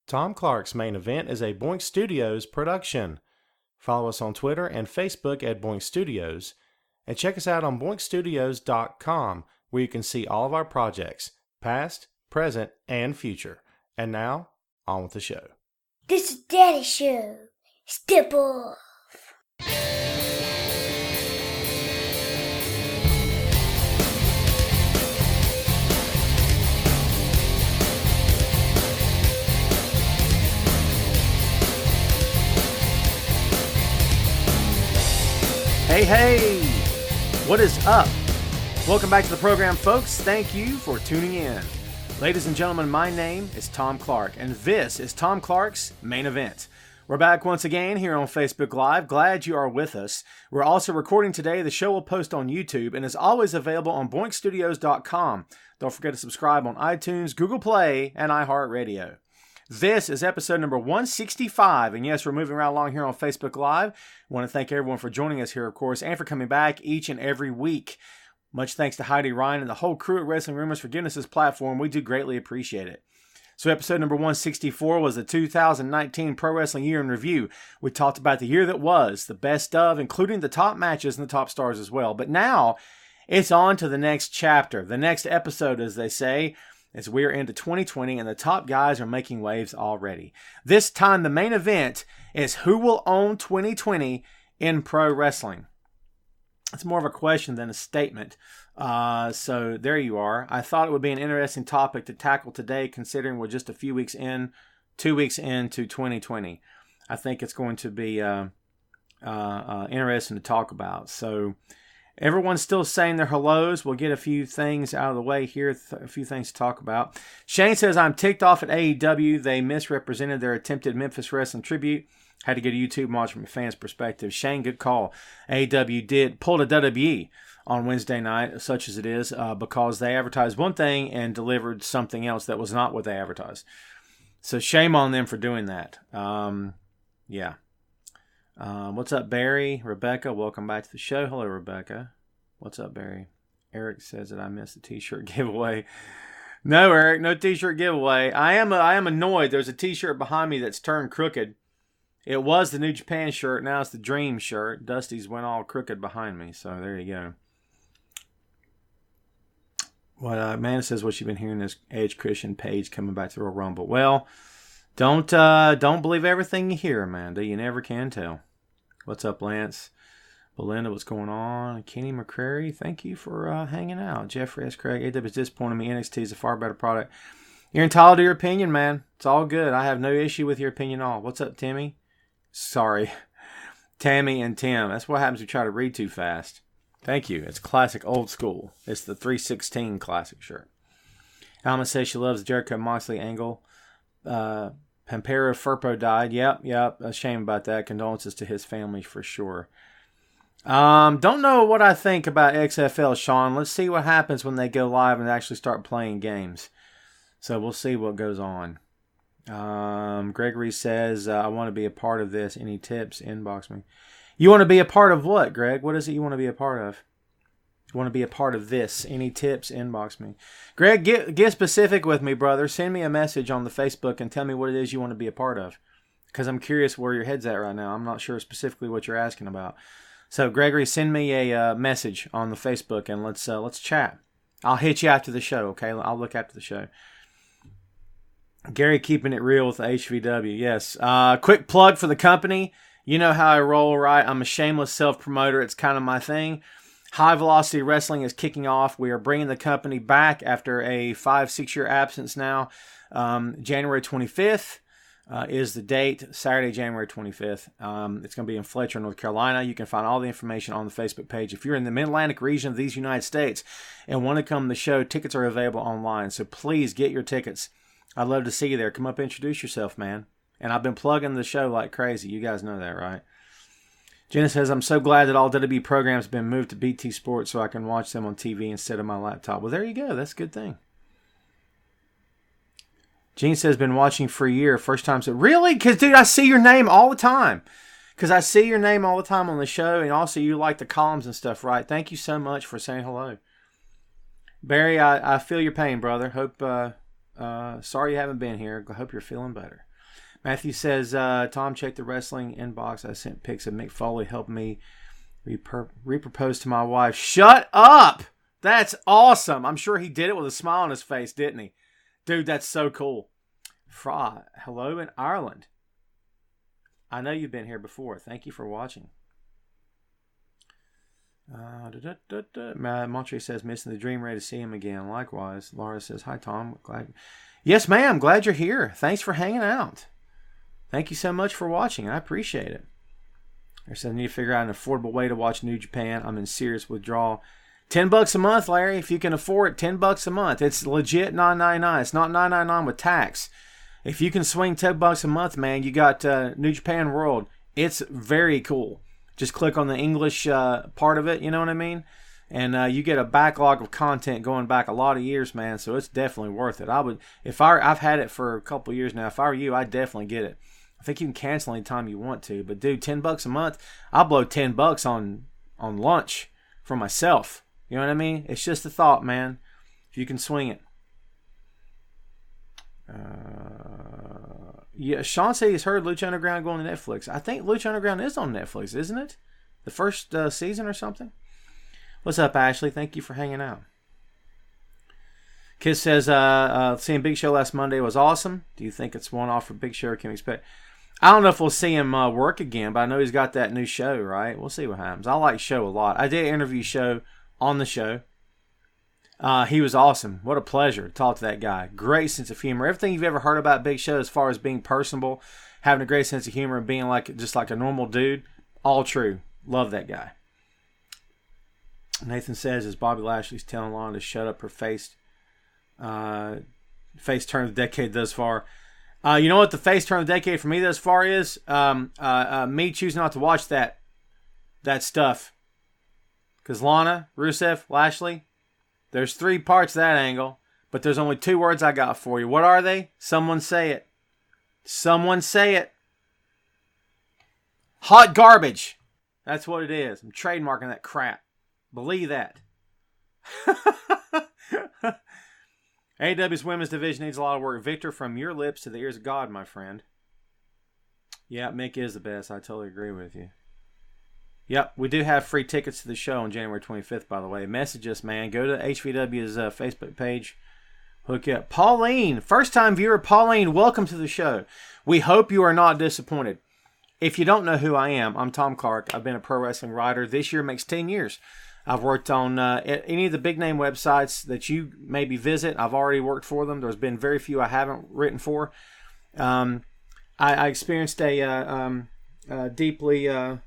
Tom Clark's Main Event is a Boink Studios production. Follow us on Twitter and Facebook at Boink Studios, and check us out on boinkstudios.com, where you can see all of our projects, past, present, and future. And now, on with the show. This is Daddy's show. Step off. Hey, what is up? Welcome back to the program, folks. Thank you for tuning in. Ladies and gentlemen, my name is Tom Clark, and this is Tom Clark's Main Event. We're back once again here on Facebook Live. Glad you are with us. We're also recording today. The show will post on YouTube and is always available on boinkstudios.com. Don't forget to subscribe on iTunes, Google Play, and iHeartRadio. This is episode number 165, and yes, we're moving right along here on Facebook Live. I want to thank everyone for joining us here, of course, and for coming back each and every week. Much thanks to Heidi Ryan and the whole crew at Wrestling Rumors for giving us this platform. We do greatly appreciate it. So episode number 164 was the 2019 Pro Wrestling Year in Review. We talked about the year that was, the best of, including the top matches and the top stars as well. But now, it's on to the next chapter, the next episode, as they say, as we're into 2020 and the top guys are making waves already. This time, the main event is who will own 2020 in pro wrestling. It's more of a question than a statement. So there you are. I thought it would be an interesting topic to tackle today, considering we're just a few weeks in, 2 weeks into 2020. I think it's going to be interesting to talk about. So everyone's still saying their hellos. We'll get a few things out of the way here, a few things to talk about. Shane says, I'm ticked off at AEW. They misrepresented their attempted Memphis Wrestling tribute. Had to go to YouTube and watch from a fan's perspective. Shane, good call. AEW pulled a WWE on Wednesday night, such as it is, because they advertised one thing and delivered something else that was not what they advertised. So shame on them for doing that. Yeah. What's up, Barry? Rebecca, welcome back to the show. Hello, Rebecca. What's up, Barry? Eric says that I missed the t-shirt giveaway. No, Eric, no t-shirt giveaway. I am annoyed. There's a t-shirt behind me that's turned crooked. It was the New Japan shirt. Now it's the Dream shirt. Dusty's went all crooked behind me. So there you go. What Amanda says, what you've been hearing is Edge Christian Page coming back to the Royal Rumble. Well, don't believe everything you hear, Amanda. You never can tell. What's up, Lance? Belinda, what's going on? Kenny McCrary, thank you for hanging out. Jeffrey S. Craig, AW is disappointing me. NXT is a far better product. You're entitled to your opinion, man. It's all good. I have no issue with your opinion at all. What's up, Timmy? Sorry. Tammy and Tim. That's what happens if you try to read too fast. Thank you. It's classic old school. It's the 316 classic shirt. Alma says she loves the Jericho Moxley angle. Pampero Firpo died. Yep. A shame about that. Condolences to his family for sure. Don't know what I think about XFL, Sean. Let's see what happens when they go live and actually start playing games. So we'll see what goes on. Gregory says, I want to be a part of this. Any tips? Inbox me. You want to be a part of what, Greg? What is it you want to be a part of? You want to be a part of this? Any tips? Inbox me. Greg, get specific with me, brother. Send me a message on the Facebook and tell me what it is you want to be a part of. Because I'm curious where your head's at right now. I'm not sure specifically what you're asking about. So, Gregory, send me a message on the Facebook and let's chat. I'll hit you after the show, okay? I'll look after the show. Gary keeping it real with the HVW. Yes. Quick plug for the company. You know how I roll, right? I'm a shameless self-promoter. It's kind of my thing. High Velocity Wrestling is kicking off. We are bringing the company back after a 5-6 year absence now. January 25th is the date. Saturday, January 25th. It's going to be in Fletcher, North Carolina. You can find all the information on the Facebook page. If you're in the Mid-Atlantic region of these United States and want to come to the show, tickets are available online. So please get your tickets. I'd love to see you there. Come up and introduce yourself, man. And I've been plugging the show like crazy. You guys know that, right? Jenna says, I'm so glad that all WWE programs have been moved to BT Sports so I can watch them on TV instead of my laptop. Well, there you go. That's a good thing. Gene says, been watching for a year. First time. So, really? Because, dude, I see your name all the time. Because I see your name all the time on the show. And also, you like the columns and stuff, right? Thank you so much for saying hello. Barry, I feel your pain, brother. Hope, sorry you haven't been here. I hope you're feeling better. Matthew says, Tom, check the wrestling inbox. I sent pics of Mick Foley. Help me repropose to my wife. Shut up! That's awesome. I'm sure he did it with a smile on his face, didn't he? Dude, that's so cool. Fra, hello in Ireland. I know you've been here before. Thank you for watching. Montre says, missing the dream, ready to see him again. Likewise. Laura says, hi, Tom. Glad. Yes, ma'am. Glad you're here. Thanks for hanging out. Thank you so much for watching. I appreciate it. I said, I need to figure out an affordable way to watch New Japan. I'm in serious withdrawal. $10 a month, Larry. If you can afford it, $10 a month. It's legit $9.99. It's not $9.99 with tax. If you can swing $10 a month, man, you got New Japan World. It's very cool. Just click on the English part of it, you know what I mean? And you get a backlog of content going back a lot of years, man. So it's definitely worth it. I've had it for a couple of years now. If I were you, I'd definitely get it. I think you can cancel anytime you want to. But dude, $10 a month, I'll blow $10 on lunch for myself. You know what I mean? It's just a thought, man. If you can swing it. Yeah, Sean said he's heard Lucha Underground going to Netflix. I think Lucha Underground is on Netflix, isn't it? The first season or something? What's up, Ashley? Thank you for hanging out. Kiss says, seeing Big Show last Monday was awesome. Do you think it's one-off for Big Show, or can we expect... I don't know if we'll see him work again, but I know he's got that new show, right? We'll see what happens. I like Show a lot. I did interview Show on the show. He was awesome. What a pleasure to talk to that guy. Great sense of humor. Everything you've ever heard about Big Show as far as being personable, having a great sense of humor, and being just like a normal dude, all true. Love that guy. Nathan says, as Bobby Lashley's telling Lana to shut up, her face turn of the decade thus far. You know what the face turn of the decade for me thus far is? Me choosing not to watch that stuff. Because Lana, Rusev, Lashley, there's 3 parts to that angle, but there's only 2 words I got for you. What are they? Someone say it. Someone say it. Hot garbage. That's what it is. I'm trademarking that crap. Believe that. AEW's women's division needs a lot of work. Victor, from your lips to the ears of God, my friend. Yeah, Mick is the best. I totally agree with you. Yep, we do have free tickets to the show on January 25th, by the way. Message us, man. Go to HVW's Facebook page. Hook you up. Pauline, first-time viewer Pauline, welcome to the show. We hope you are not disappointed. If you don't know who I am, I'm Tom Clark. I've been a pro wrestling writer. This year makes 10 years. I've worked on any of the big-name websites that you maybe visit. I've already worked for them. There's been very few I haven't written for. I experienced a deeply...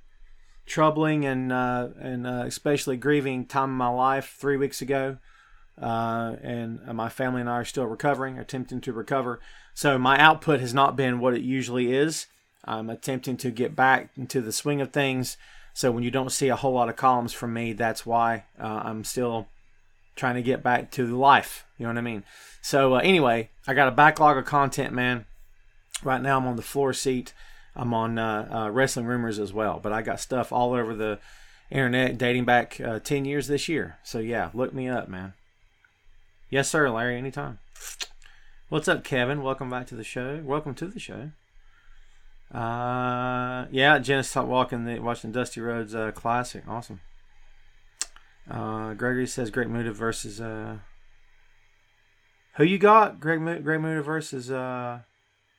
troubling and especially grieving time in my life 3 weeks ago, and my family and I are still recovering, attempting to recover. So my output has not been what it usually is. I'm attempting to get back into the swing of things. So when you don't see a whole lot of columns from me, that's why I'm still trying to get back to life. You know what I mean? So anyway, I got a backlog of content, man. Right now I'm on the floor seat. I'm on Wrestling Rumors as well. But I got stuff all over the internet dating back 10 years this year. So yeah, look me up, man. Yes, sir, Larry, anytime. What's up, Kevin? Welcome back to the show. Welcome to the show. Yeah, Jenna's watching Dusty Rhodes Classic. Awesome. Gregory says Great Muta versus... who you got? Great Muta versus...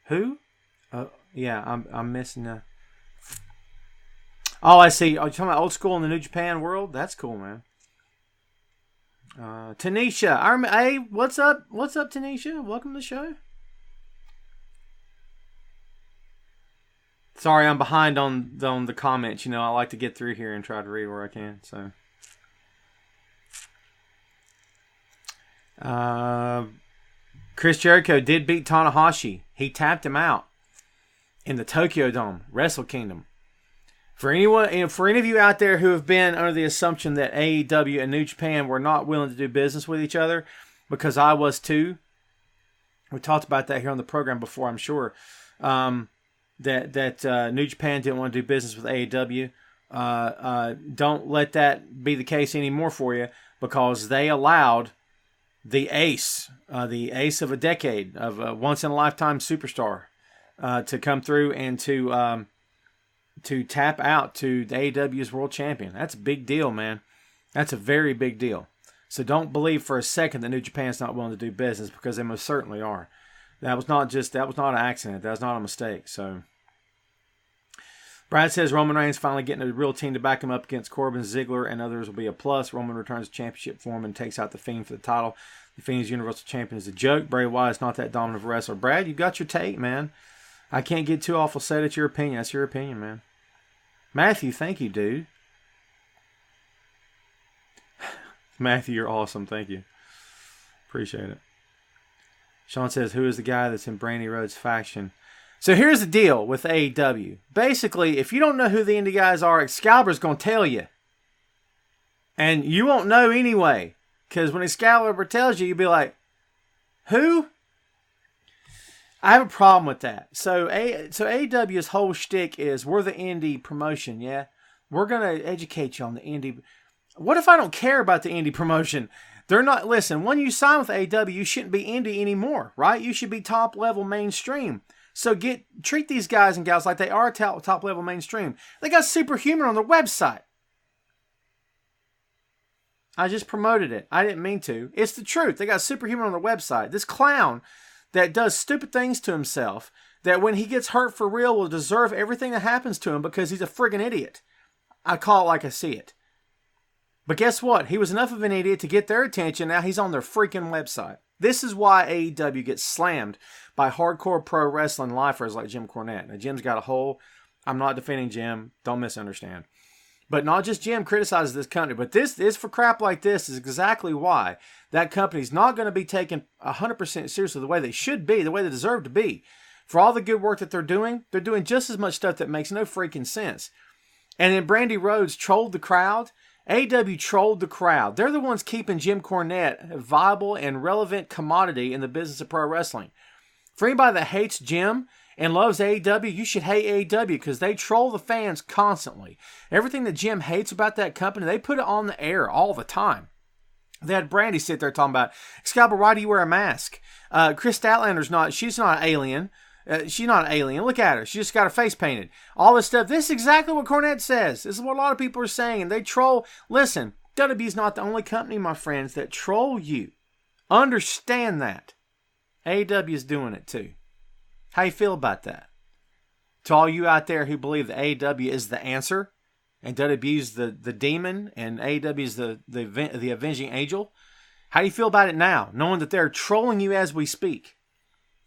who? Yeah, I'm missing the... Oh, I see. Are you talking about old school in the New Japan world? That's cool, man. Tanisha. Hey, what's up? What's up, Tanisha? Welcome to the show. Sorry, I'm behind on the comments. You know, I like to get through here and try to read where I can. So, Chris Jericho did beat Tanahashi. He tapped him out in the Tokyo Dome, Wrestle Kingdom. For any of you out there who have been under the assumption that AEW and New Japan were not willing to do business with each other, because I was too. We talked about that here on the program before, I'm sure. That New Japan didn't want to do business with AEW. Don't let that be the case anymore for you, because they allowed the ace of a decade, of a once-in-a-lifetime superstar, to come through and to tap out to the AEW's world champion. That's a big deal, man. That's a very big deal. So don't believe for a second that New Japan's not willing to do business, because they most certainly are. That was not an accident. That was not a mistake. So Brad says Roman Reigns finally getting a real team to back him up against Corbin, Ziggler, and others will be a plus. Roman returns to championship form and takes out The Fiend for the title. The Fiend's Universal Champion is a joke. Bray Wyatt's not that dominant of a wrestler. Brad, you got your take, man. I can't get too awful set at your opinion. That's your opinion, man. Matthew, thank you, dude. Matthew, you're awesome. Thank you. Appreciate it. Sean says, who is the guy that's in Brandy Rhodes' faction? So here's the deal with AEW. Basically, if you don't know who the indie guys are, Excalibur's going to tell you. And you won't know anyway. Because when Excalibur tells you, you'll be like, who? I have a problem with that. So AEW's whole shtick is, we're the indie promotion, yeah? We're going to educate you on the indie. What if I don't care about the indie promotion? They're not, listen, when you sign with AEW, you shouldn't be indie anymore, right? You should be top level mainstream. So treat these guys and gals like they are top level mainstream. They got Superhuman on their website. I just promoted it. I didn't mean to. It's the truth. They got Superhuman on their website. This clown that does stupid things to himself, that when he gets hurt for real will deserve everything that happens to him because he's a friggin' idiot. I call it like I see it. But guess what? He was enough of an idiot to get their attention. Now he's on their freaking website. This is why AEW gets slammed by hardcore pro wrestling lifers like Jim Cornette. Now, Jim's got a whole... I'm not defending Jim. Don't misunderstand. But not just Jim criticizes this company, but this is for crap like this is exactly why that company's not going to be taken 100% seriously the way they should be, the way they deserve to be. For all the good work that they're doing just as much stuff that makes no freaking sense. And then Brandy Rhodes trolled the crowd. AEW trolled the crowd. They're the ones keeping Jim Cornette a viable and relevant commodity in the business of pro wrestling. For anybody that hates Jim and loves AEW, you should hate AEW because they troll the fans constantly. Everything that Jim hates about that company, they put it on the air all the time. They had Brandy sit there talking about, Excalibur, why do you wear a mask? Chris Statlander's she's not an alien. She's not an alien. Look at her. She just got her face painted. All this stuff. This is exactly what Cornette says. This is what a lot of people are saying. And they troll. Listen, WWE's not the only company, my friends, that troll you. Understand that. AEW is doing it too. How you feel about that? To all you out there who believe that AEW is the answer, and WWE's the demon, and AEW is the avenging angel, how do you feel about it now, knowing that they're trolling you as we speak?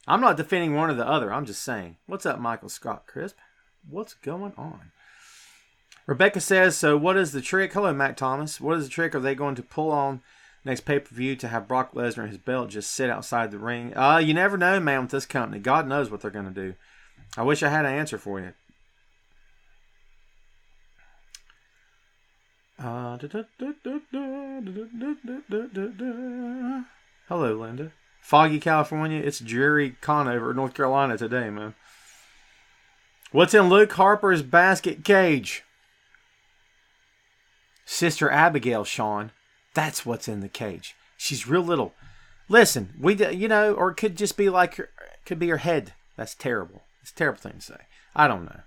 I'm not defending one or the other. I'm just saying. What's up, Michael Scott Crisp? What's going on? Rebecca says, so what is the trick? Hello, Matt Thomas. What is the trick? Are they going to pull on next pay-per-view to have Brock Lesnar and his belt just sit outside the ring? You never know, man, with this company. God knows what they're going to do. I wish I had an answer for you. Hello, Linda. Foggy, California. It's dreary Conover, North Carolina today, man. What's in Luke Harper's basket cage? Sister Abigail, Sean. That's what's in the cage. She's real little. Listen, or it could just be like could be her head. That's terrible. It's a terrible thing to say. I don't know.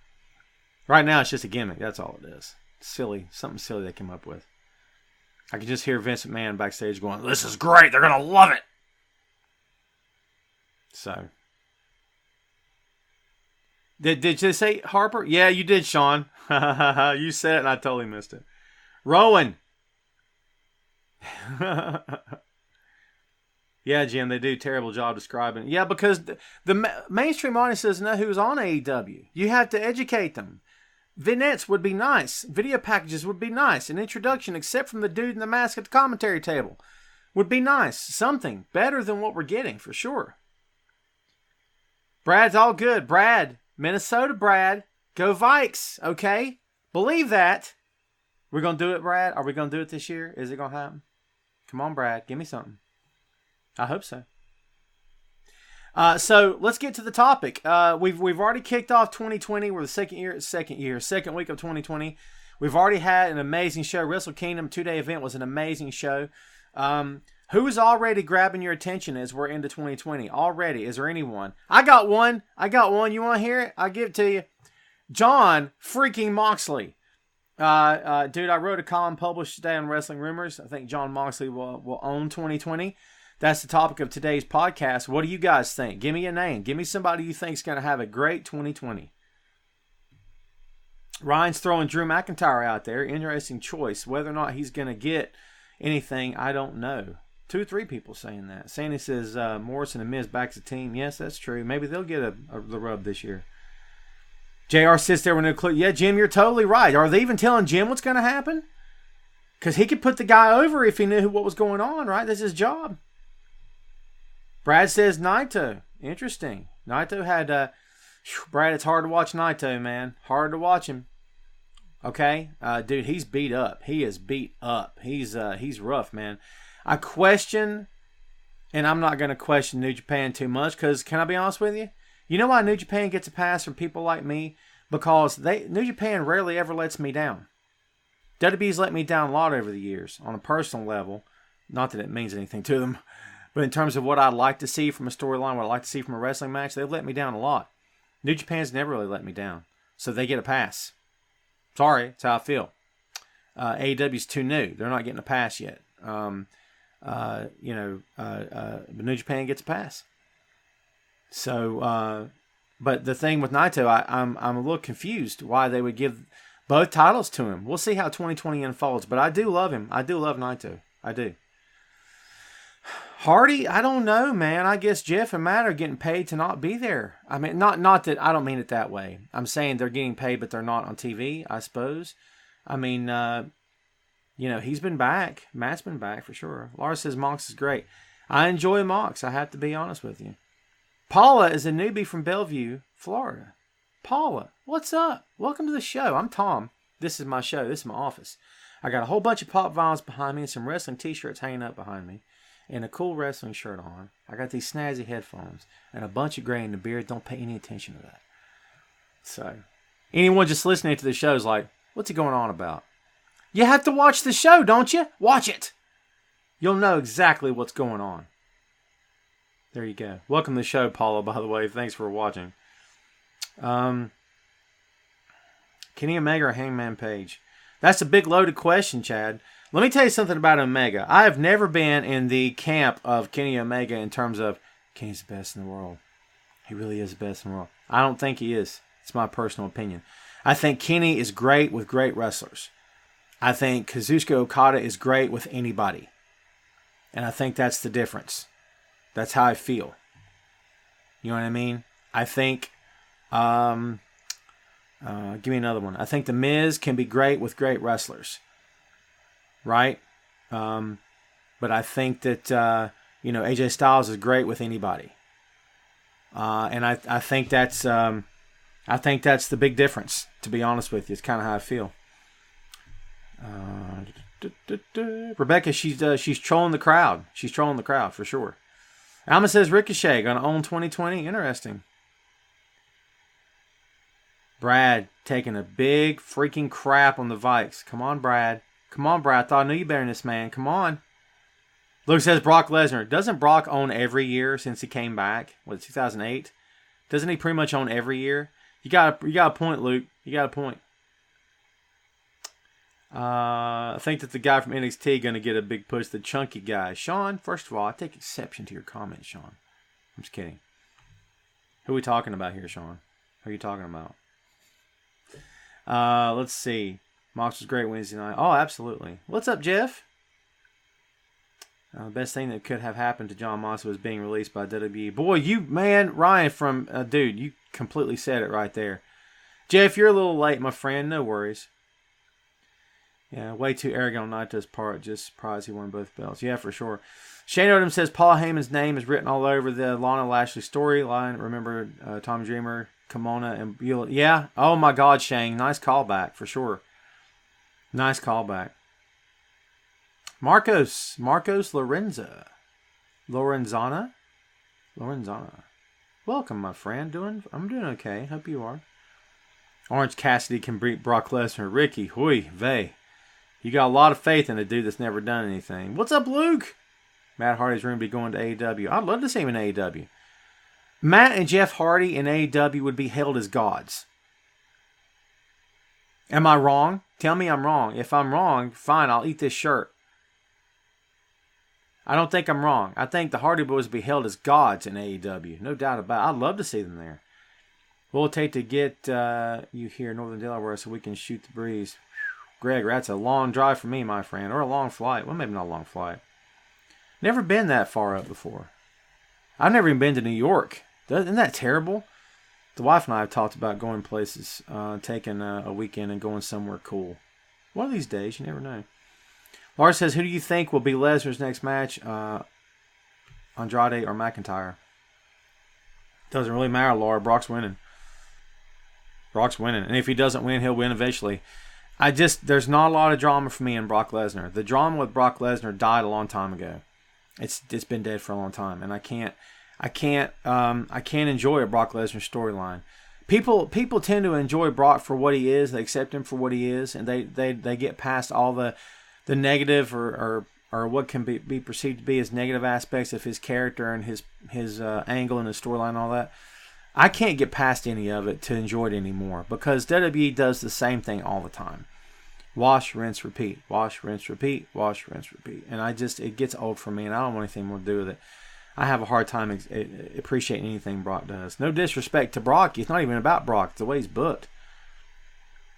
Right now, it's just a gimmick. That's all it is. Silly. Something silly they came up with. I can just hear Vince McMahon backstage going, this is great. They're going to love it. So. Did you say Harper? Yeah, you did, Sean. You said it and I totally missed it. Rowan. Yeah, Jim, they do a terrible job describing it. Yeah, because the mainstream audience doesn't know who's on AEW. You have to educate them. Vignettes would be nice. Video packages would be nice. An introduction, except from the dude in the mask at the commentary table, would be nice. Something better than what we're getting, for sure. Brad's all good. Brad. Minnesota, Brad. Go Vikes, okay? Believe that. We're going to do it, Brad? Are we going to do it this year? Is it going to happen? Come on, Brad. Give me something. I hope so. So let's get to the topic. We've already kicked off 2020. We're the second week of 2020. We've already had an amazing show. Wrestle Kingdom 2-day event was an amazing show. Who is already grabbing your attention as we're into 2020? Already. Is there anyone? I got one. You want to hear it? I'll give it to you. John freaking Moxley. Dude, I wrote a column published today on Wrestling Rumors. I think John Moxley will own 2020. That's the topic of today's podcast. What do you guys think? Give me a name. Give me somebody you think is going to have a great 2020. Ryan's throwing Drew McIntyre out there. Interesting choice. Whether or not he's going to get anything, I don't know. 2 or 3 people saying that. Sandy says Morrison and Miz back to the team. Yes, that's true. Maybe they'll get the rub this year. JR sits there with no clue. Yeah, Jim, you're totally right. Are they even telling Jim what's going to happen? Because he could put the guy over if he knew what was going on, right? That's his job. Brad says Naito. Interesting. Naito had... Brad, it's hard to watch Naito, man. Hard to watch him. Okay? Dude, he's beat up. He is beat up. He's rough, man. I question, and I'm not going to question New Japan too much because, can I be honest with you? You know why New Japan gets a pass from people like me? Because New Japan rarely ever lets me down. WWE's let me down a lot over the years on a personal level. Not that it means anything to them. But in terms of what I'd like to see from a storyline, what I'd like to see from a wrestling match, they've let me down a lot. New Japan's never really let me down. So they get a pass. Sorry, that's how I feel. AEW's too new. They're not getting a pass yet. But New Japan gets a pass. So, but the thing with Naito, I'm a little confused why they would give both titles to him. We'll see how 2020 unfolds, but I do love him. I do love Naito. I do. Hardy, I don't know, man. I guess Jeff and Matt are getting paid to not be there. I mean, not that, I don't mean it that way. I'm saying they're getting paid, but they're not on TV, I suppose. I mean, he's been back. Matt's been back for sure. Laura says Mox is great. I enjoy Mox. I have to be honest with you. Paula is a newbie from Bellevue, Florida. Paula, what's up? Welcome to the show. I'm Tom. This is my show. This is my office. I got a whole bunch of pop vinyls behind me and some wrestling t-shirts hanging up behind me and a cool wrestling shirt on. I got these snazzy headphones and a bunch of gray in the beard. Don't pay any attention to that. So, anyone just listening to the show is like, what's he going on about? You have to watch the show, don't you? Watch it. You'll know exactly what's going on. There you go. Welcome to the show, Paula, by the way. Thanks for watching. Kenny Omega or Hangman Page? That's a big loaded question, Chad. Let me tell you something about Omega. I have never been in the camp of Kenny Omega in terms of Kenny's the best in the world. He really is the best in the world. I don't think he is. It's my personal opinion. I think Kenny is great with great wrestlers. I think Kazuchika Okada is great with anybody. And I think that's the difference. That's how I feel. You know what I mean? I think, give me another one. I think The Miz can be great with great wrestlers. Right? But I think that, AJ Styles is great with anybody. And I think that's the big difference, to be honest with you. It's kind of how I feel. Rebecca, she's trolling the crowd. She's trolling the crowd for sure. Alma says Ricochet gonna own 2020. Interesting. Brad taking a big freaking crap on the Vikes. Come on, Brad. Come on, Brad. I thought I knew you better than this, man. Come on. Luke says Brock Lesnar. Doesn't Brock own every year since he came back? What, 2008? Doesn't he pretty much own every year? You got a point, Luke. You got a point. I think that the guy from NXT going to get a big push, the chunky guy. Sean, first of all, I take exception to your comment, Sean. I'm just kidding. Who are we talking about here, Sean? Who are you talking about? Let's see. Mox was great Wednesday night. Oh, absolutely. What's up, Jeff? The best thing that could have happened to John Moxley was being released by WWE. Boy, Ryan from, dude, you completely said it right there. Jeff, you're a little late, my friend. No worries. Yeah, way too arrogant on Naito's part. Just surprised he won both belts. Yeah, for sure. Shane Odom says Paul Heyman's name is written all over the Lana Lashley storyline. Remember Tommy Dreamer, Kimona, and Beulah. Yeah. Oh, my God, Shane. Nice callback, for sure. Nice callback. Marcos Lorenzana. Welcome, my friend. I'm doing okay. Hope you are. Orange Cassidy can beat Brock Lesnar. Ricky, hui, vey. You got a lot of faith in a dude that's never done anything. What's up, Luke? Matt Hardy's room be going to AEW. I'd love to see him in AEW. Matt and Jeff Hardy in AEW would be hailed as gods. Am I wrong? Tell me I'm wrong. If I'm wrong, fine, I'll eat this shirt. I don't think I'm wrong. I think the Hardy Boys would be hailed as gods in AEW. No doubt about it. I'd love to see them there. What will it take to get you here in Northern Delaware so we can shoot the breeze? Greg, that's a long drive for me, my friend. Or a long flight. Well, maybe not a long flight. Never been that far up before. I've never even been to New York. Isn't that terrible? The wife and I have talked about going places, taking a weekend and going somewhere cool. One of these days, you never know. Lars says, who do you think will be Lesnar's next match? Andrade or McIntyre? Doesn't really matter, Laura. Brock's winning. Brock's winning. And if he doesn't win, he'll win eventually. There's not a lot of drama for me in Brock Lesnar. The drama with Brock Lesnar died a long time ago. It's been dead for a long time. And I can't enjoy a Brock Lesnar storyline. People tend to enjoy Brock for what he is. They accept him for what he is. And they get past all the negative or what can be perceived to be as negative aspects of his character and his angle and his storyline and all that. I can't get past any of it to enjoy it anymore because WWE does the same thing all the time. Wash, rinse, repeat. Wash, rinse, repeat. Wash, rinse, repeat. And it gets old for me and I don't want anything more to do with it. I have a hard time appreciating anything Brock does. No disrespect to Brock. It's not even about Brock. It's the way he's booked.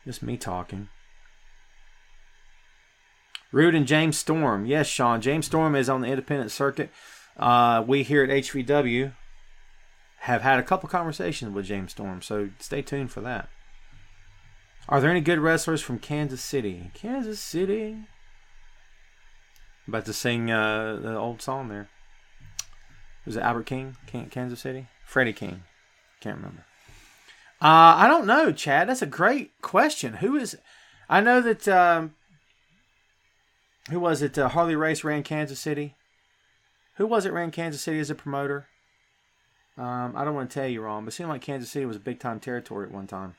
Just me talking. Rude and James Storm. Yes, Sean. James Storm is on the independent circuit. We here at HVW have had a couple conversations with James Storm, so stay tuned for that. Are there any good wrestlers from Kansas City? Kansas City. About to sing the old song there. Was it Albert King? Kansas City? Freddie King. Can't remember. I don't know, Chad. That's a great question. Who is... I know that... who was it? Harley Race ran Kansas City. Who was it ran Kansas City as a promoter? I don't want to tell you wrong, but it seemed like Kansas City was a big-time territory at one time.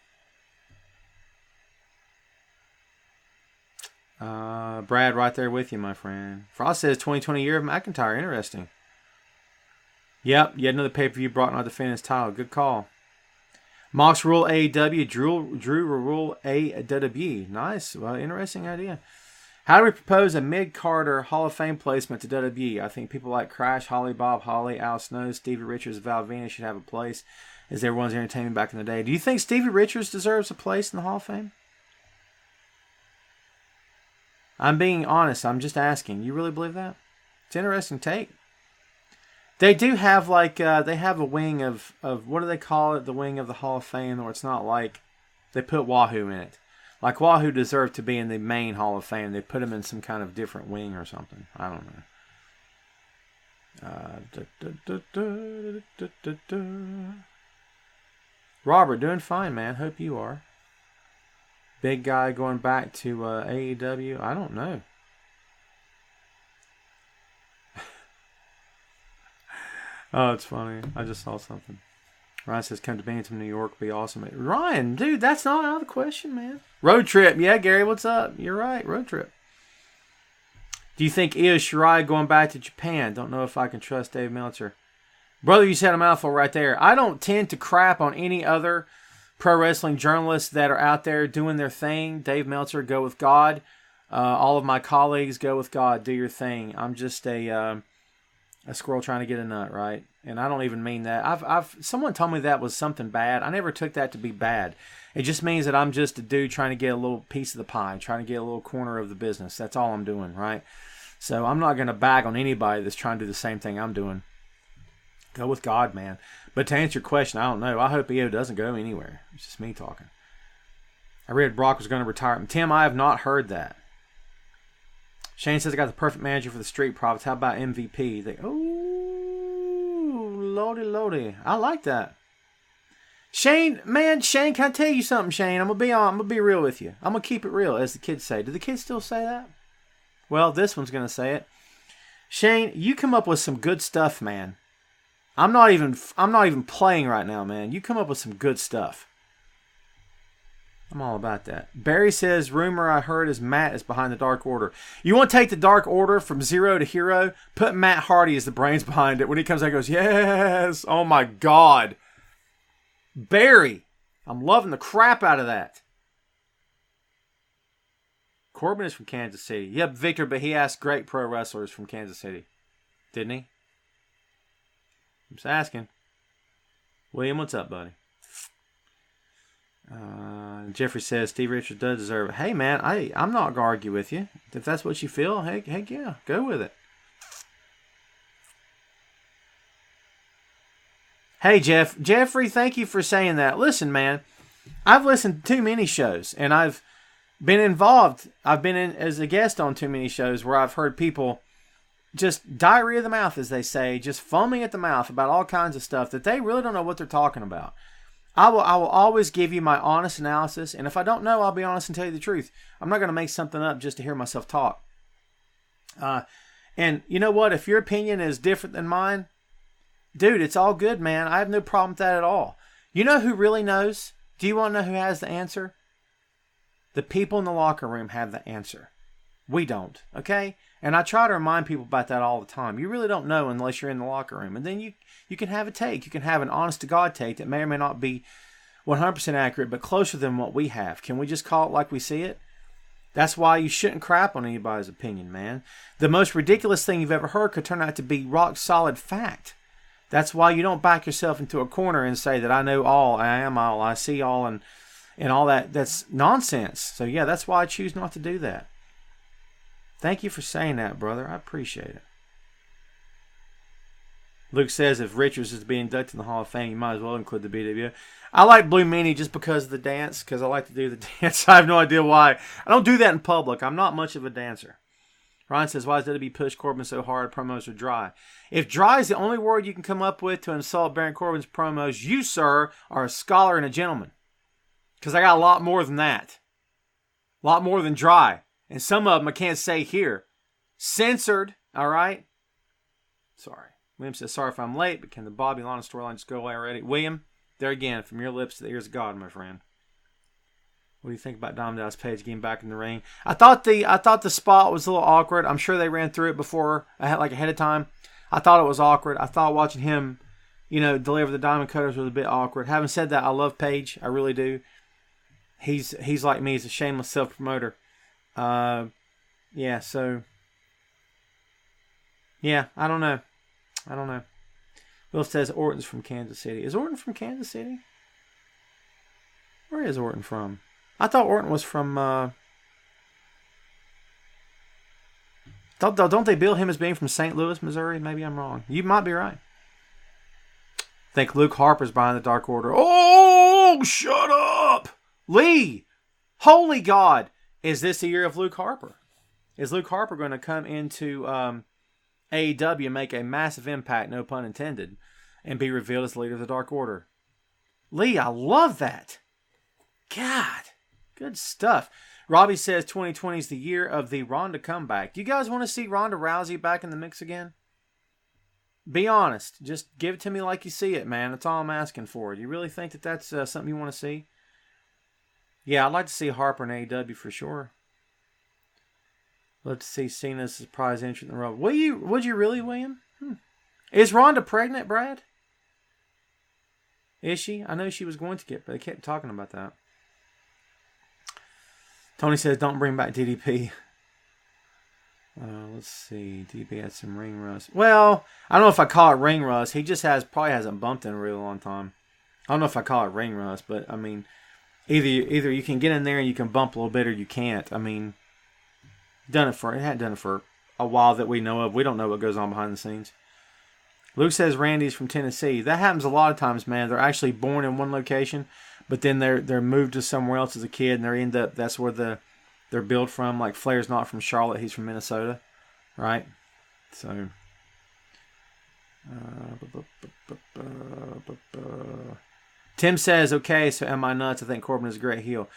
Brad, right there with you, my friend. Frost says 2020 year of McIntyre. Interesting. Yep, yet another pay-per-view brought not defending his title. Good call. Mox rule AEW. Drew rule AEW. Nice. Well, interesting idea. How do we propose a mid-Carter Hall of Fame placement to WWE? I think people like Crash, Holly, Bob Holly, Al Snow, Stevie Richards, Val Venus should have a place as everyone's entertainment back in the day. Do you think Stevie Richards deserves a place in the Hall of Fame? I'm being honest. I'm just asking. You really believe that? It's an interesting take. They do have they have a wing of what do they call it? The wing of the Hall of Fame, where it's not like they put Wahoo in it. Like Wahoo deserved to be in the main Hall of Fame. They put him in some kind of different wing or something. I don't know. Robert, doing fine, man. Hope you are. Big guy going back to AEW. I don't know. Oh, it's funny. I just saw something. Ryan says, come to Binghamton, New York. Would be awesome. Ryan, dude, that's not out of the question, man. Road trip. Yeah, Gary, what's up? You're right. Road trip. Do you think Io Shirai going back to Japan? Don't know if I can trust Dave Meltzer. Brother, you said a mouthful right there. I don't tend to crap on any other pro wrestling journalists that are out there doing their thing. Dave Meltzer, go with God. All of my colleagues, go with God. Do your thing. I'm just a squirrel trying to get a nut, right? And I don't even mean that. Someone told me that was something bad. I never took that to be bad. It just means that I'm just a dude trying to get a little piece of the pie, trying to get a little corner of the business. That's all I'm doing, right? So I'm not going to bag on anybody that's trying to do the same thing I'm doing. Go with God, man. But to answer your question, I don't know. I hope EO doesn't go anywhere. It's just me talking. I read Brock was going to retire. Tim, I have not heard that. Shane says I got the perfect manager for the Street Profits. How about MVP? Lordy. I like that. Shane, can I tell you something, Shane? I'm gonna be real with you. I'm gonna keep it real, as the kids say. Do the kids still say that? Well, this one's gonna say it. Shane, you come up with some good stuff, man. I'm not even playing right now, man. You come up with some good stuff. I'm all about that. Barry says, rumor I heard is Matt is behind the Dark Order. You want to take the Dark Order from zero to hero? Put Matt Hardy as the brains behind it. When he comes out, he goes, yes. Oh, my God. Barry. I'm loving the crap out of that. Corbin is from Kansas City. Yep, Victor, but he asked great pro wrestlers from Kansas City. Didn't he? I'm just asking. William, what's up, buddy? Jeffrey says Steve Richards does deserve it. Hey, man, I'm not going to argue with you. If that's what you feel, heck yeah, go with it. Hey, Jeffrey, thank you for saying that. Listen, man, I've listened to too many shows, and I've been involved. I've been in as a guest on too many shows where I've heard people just diarrhea of the mouth, as they say, just foaming at the mouth about all kinds of stuff that they really don't know what they're talking about. I will always give you my honest analysis, and if I don't know, I'll be honest and tell you the truth. I'm not going to make something up just to hear myself talk. And you know what? If your opinion is different than mine, dude, it's all good, man. I have no problem with that at all. You know who really knows? Do you want to know who has the answer? The people in the locker room have the answer. We don't, okay? And I try to remind people about that all the time. You really don't know unless you're in the locker room. And then you can have a take. You can have an honest-to-God take that may or may not be 100% accurate, but closer than what we have. Can we just call it like we see it? That's why you shouldn't crap on anybody's opinion, man. The most ridiculous thing you've ever heard could turn out to be rock-solid fact. That's why you don't back yourself into a corner and say that I know all, I am all, I see all, and all that. That's nonsense. So, yeah, that's why I choose not to do that. Thank you for saying that, brother. I appreciate it. Luke says if Richards is to be inducted in the Hall of Fame, you might as well include the BWO. I like Blue Meanie just because of the dance, because I like to do the dance. I have no idea why. I don't do that in public. I'm not much of a dancer. Ryan says, why is WWE push Corbin so hard? Promos are dry. If dry is the only word you can come up with to insult Baron Corbin's promos, you, sir, are a scholar and a gentleman. Because I got a lot more than that. A lot more than dry. And some of them I can't say here. Censored, all right? Sorry. William says, sorry if I'm late, but can the Bobby Lana storyline just go away already? William, there again, from your lips to the ears of God, my friend. What do you think about Dom Dallas Page getting back in the ring? I thought the spot was a little awkward. I'm sure they ran through it before, ahead of time. I thought it was awkward. I thought watching him, deliver the diamond cutters was a bit awkward. Having said that, I love Page. I really do. He's like me. He's a shameless self-promoter. Yeah, so... Yeah, I don't know. Will says Orton's from Kansas City. Is Orton from Kansas City? Where is Orton from? I thought Orton was from... Don't they bill him as being from St. Louis, Missouri? Maybe I'm wrong. You might be right. I think Luke Harper's behind the Dark Order. Oh, shut up! Lee! Holy God! Is this the year of Luke Harper? Is Luke Harper going to come into AEW and make a massive impact, no pun intended, and be revealed as the leader of the Dark Order? Lee, I love that. God, good stuff. Robbie says 2020 is the year of the Ronda comeback. Do you guys want to see Ronda Rousey back in the mix again? Be honest. Just give it to me like you see it, man. That's all I'm asking for. Do you really think that that's something you want to see? Yeah, I'd like to see Harper in AEW for sure. Love to see Cena's surprise entrance in the Rumble. Would you really, William? Is Ronda pregnant, Brad? Is she? I know she was going to get, but they kept talking about that. Tony says, don't bring back DDP. Let's see. DDP had some ring rust. Well, I don't know if I call it ring rust. He just probably hasn't bumped in a really long time. I don't know if I call it ring rust, but I mean, either you can get in there and you can bump a little bit, or you can't. I mean, it hadn't done it for a while that we know of. We don't know what goes on behind the scenes. Luke says Randy's from Tennessee. That happens a lot of times, man. They're actually born in one location, but then they're moved to somewhere else as a kid, and that's where they're billed from. Like Flair's not from Charlotte; he's from Minnesota, right? So, Tim says, "Okay, so am I nuts? I think Corbin is a great heel."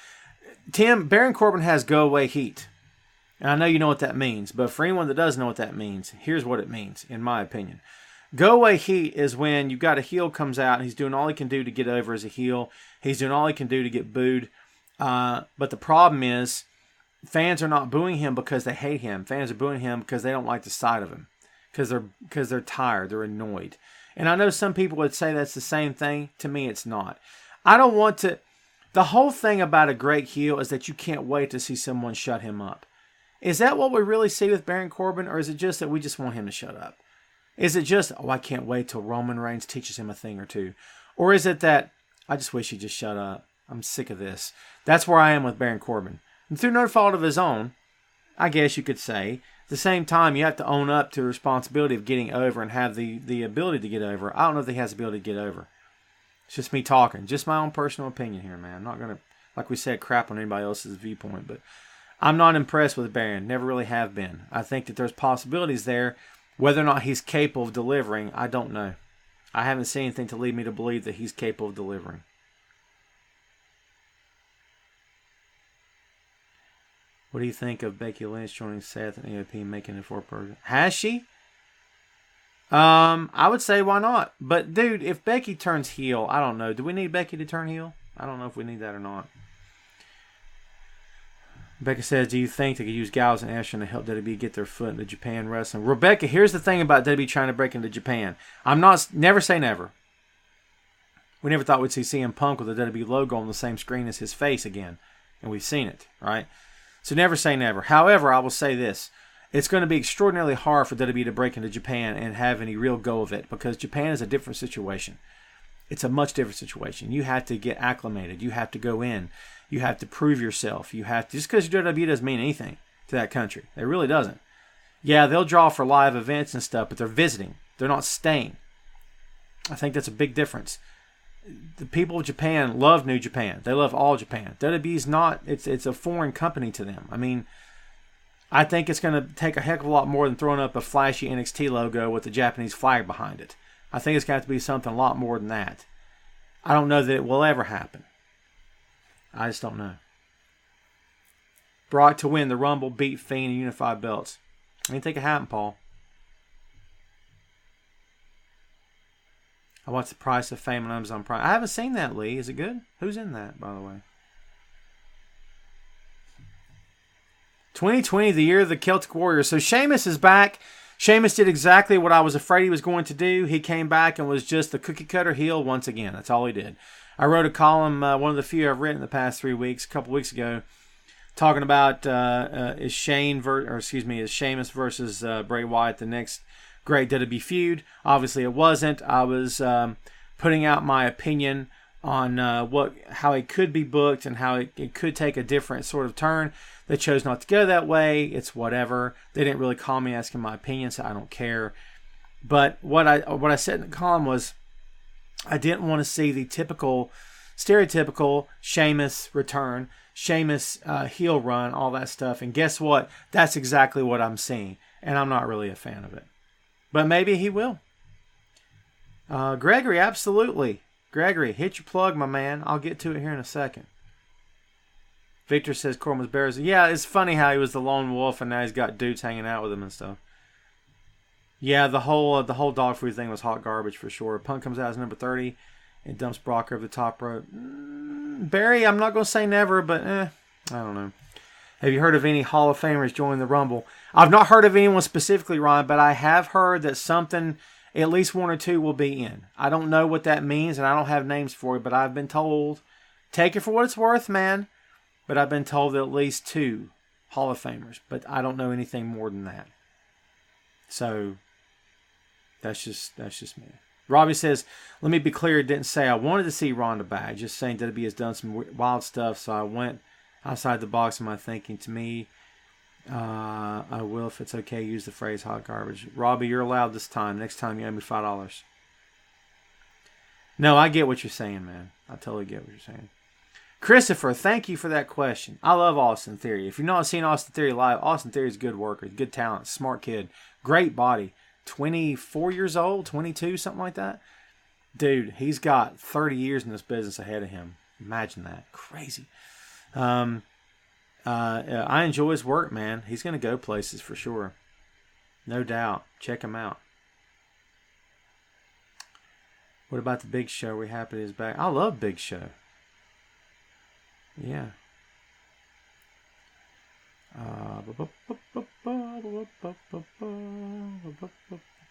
Tim, Baron Corbin has go away heat, and I know you know what that means. But for anyone that doesn't know what that means, here's what it means, in my opinion. Go away heat is when you've got a heel comes out and he's doing all he can do to get over as a heel. He's doing all he can do to get booed. But the problem is, fans are not booing him because they hate him. Fans are booing him because they don't like the sight of him, because they're tired, they're annoyed. And I know some people would say that's the same thing. To me, it's not. I don't want to. The whole thing about a great heel is that you can't wait to see someone shut him up. Is that what we really see with Baron Corbin, or is it just that we just want him to shut up? Is it just, I can't wait till Roman Reigns teaches him a thing or two? Or is it that, I just wish he'd just shut up. I'm sick of this. That's where I am with Baron Corbin. And through no fault of his own, I guess you could say. At the same time, you have to own up to the responsibility of getting over and have the ability to get over. I don't know if he has the ability to get over. It's just me talking. Just my own personal opinion here, man. I'm not going to, like we said, crap on anybody else's viewpoint. But I'm not impressed with Baron. Never really have been. I think that there's possibilities there. Whether or not he's capable of delivering, I don't know. I haven't seen anything to lead me to believe that he's capable of delivering. What do you think of Becky Lynch joining Seth and AOP making it 4-person? Has she? I would say why not. But dude, if Becky turns heel, I don't know. Do we need Becky to turn heel? I don't know if we need that or not. Rebecca says, do you think they could use Gallows and Ashton to help WWE get their foot into Japan wrestling? Rebecca, here's the thing about WWE trying to break into Japan. Never say never. We never thought we'd see CM Punk with the WWE logo on the same screen as his face again. And we've seen it, right? So never say never. However, I will say this. It's going to be extraordinarily hard for WWE to break into Japan and have any real go of it, because Japan is a different situation. It's a much different situation. You have to get acclimated. You have to go in. You have to prove yourself. You have to, just because WWE doesn't mean anything to that country. It really doesn't. Yeah, they'll draw for live events and stuff, but they're visiting. They're not staying. I think that's a big difference. The people of Japan love New Japan. They love all Japan. WWE's not, it's a foreign company to them. I mean, I think it's going to take a heck of a lot more than throwing up a flashy NXT logo with the Japanese flag behind it. I think it's got to be something a lot more than that. I don't know that it will ever happen. I just don't know. Brock to win the Rumble, beat Fiend, and unify belts. I didn't think it happened, Paul. I watched The Price of Fame on Amazon Prime. I haven't seen that, Lee. Is it good? Who's in that, by the way? 2020, the year of the Celtic Warriors. So Sheamus is back. Sheamus did exactly what I was afraid he was going to do. He came back and was just the cookie cutter heel once again. That's all he did. I wrote a column, one of the few I've written in the past 3 weeks, a couple weeks ago, talking about is Sheamus versus Bray Wyatt the next great WWE feud. Obviously, it wasn't. I was putting out my opinion on how it could be booked and how it could take a different sort of turn. They chose not to go that way. It's whatever. They didn't really call me asking my opinion, so I don't care. But what I said in the column was, I didn't want to see the stereotypical Sheamus return, Sheamus heel run, all that stuff. And guess what? That's exactly what I'm seeing. And I'm not really a fan of it. But maybe he will. Gregory, absolutely. Gregory, hit your plug, my man. I'll get to it here in a second. Victor says Corbin was Bears. Yeah, it's funny how he was the lone wolf and now he's got dudes hanging out with him and stuff. Yeah, the whole dog food thing was hot garbage for sure. Punk comes out as number 30 and dumps Brock over the top rope. Barry, I'm not going to say never, but I don't know. Have you heard of any Hall of Famers joining the Rumble? I've not heard of anyone specifically, Ron, but I have heard that something, at least one or two, will be in. I don't know what that means, and I don't have names for it, but I've been told, take it for what it's worth, man, but I've been told that at least 2 Hall of Famers, but I don't know anything more than that. So, that's just me. Robbie says, let me be clear, it didn't say I wanted to see Ronda back, just saying WWE has done some wild stuff, so I went outside the box in my thinking. To me, I will, if it's okay, use the phrase hot garbage. Robbie, you're allowed this time. Next time you owe me $5. No, I get what you're saying, man. I totally get what you're saying. Christopher, thank you for that question. I love Austin Theory. If you've not seen Austin Theory live, Austin Theory is a good worker, good talent, smart kid, great body. 24 years old, 22, something like that. Dude, he's got 30 years in this business ahead of him. Imagine that. Crazy. I enjoy his work, man. He's going to go places for sure. No doubt. Check him out. What about the Big Show? We're happy he's back. I love Big Show. Yeah.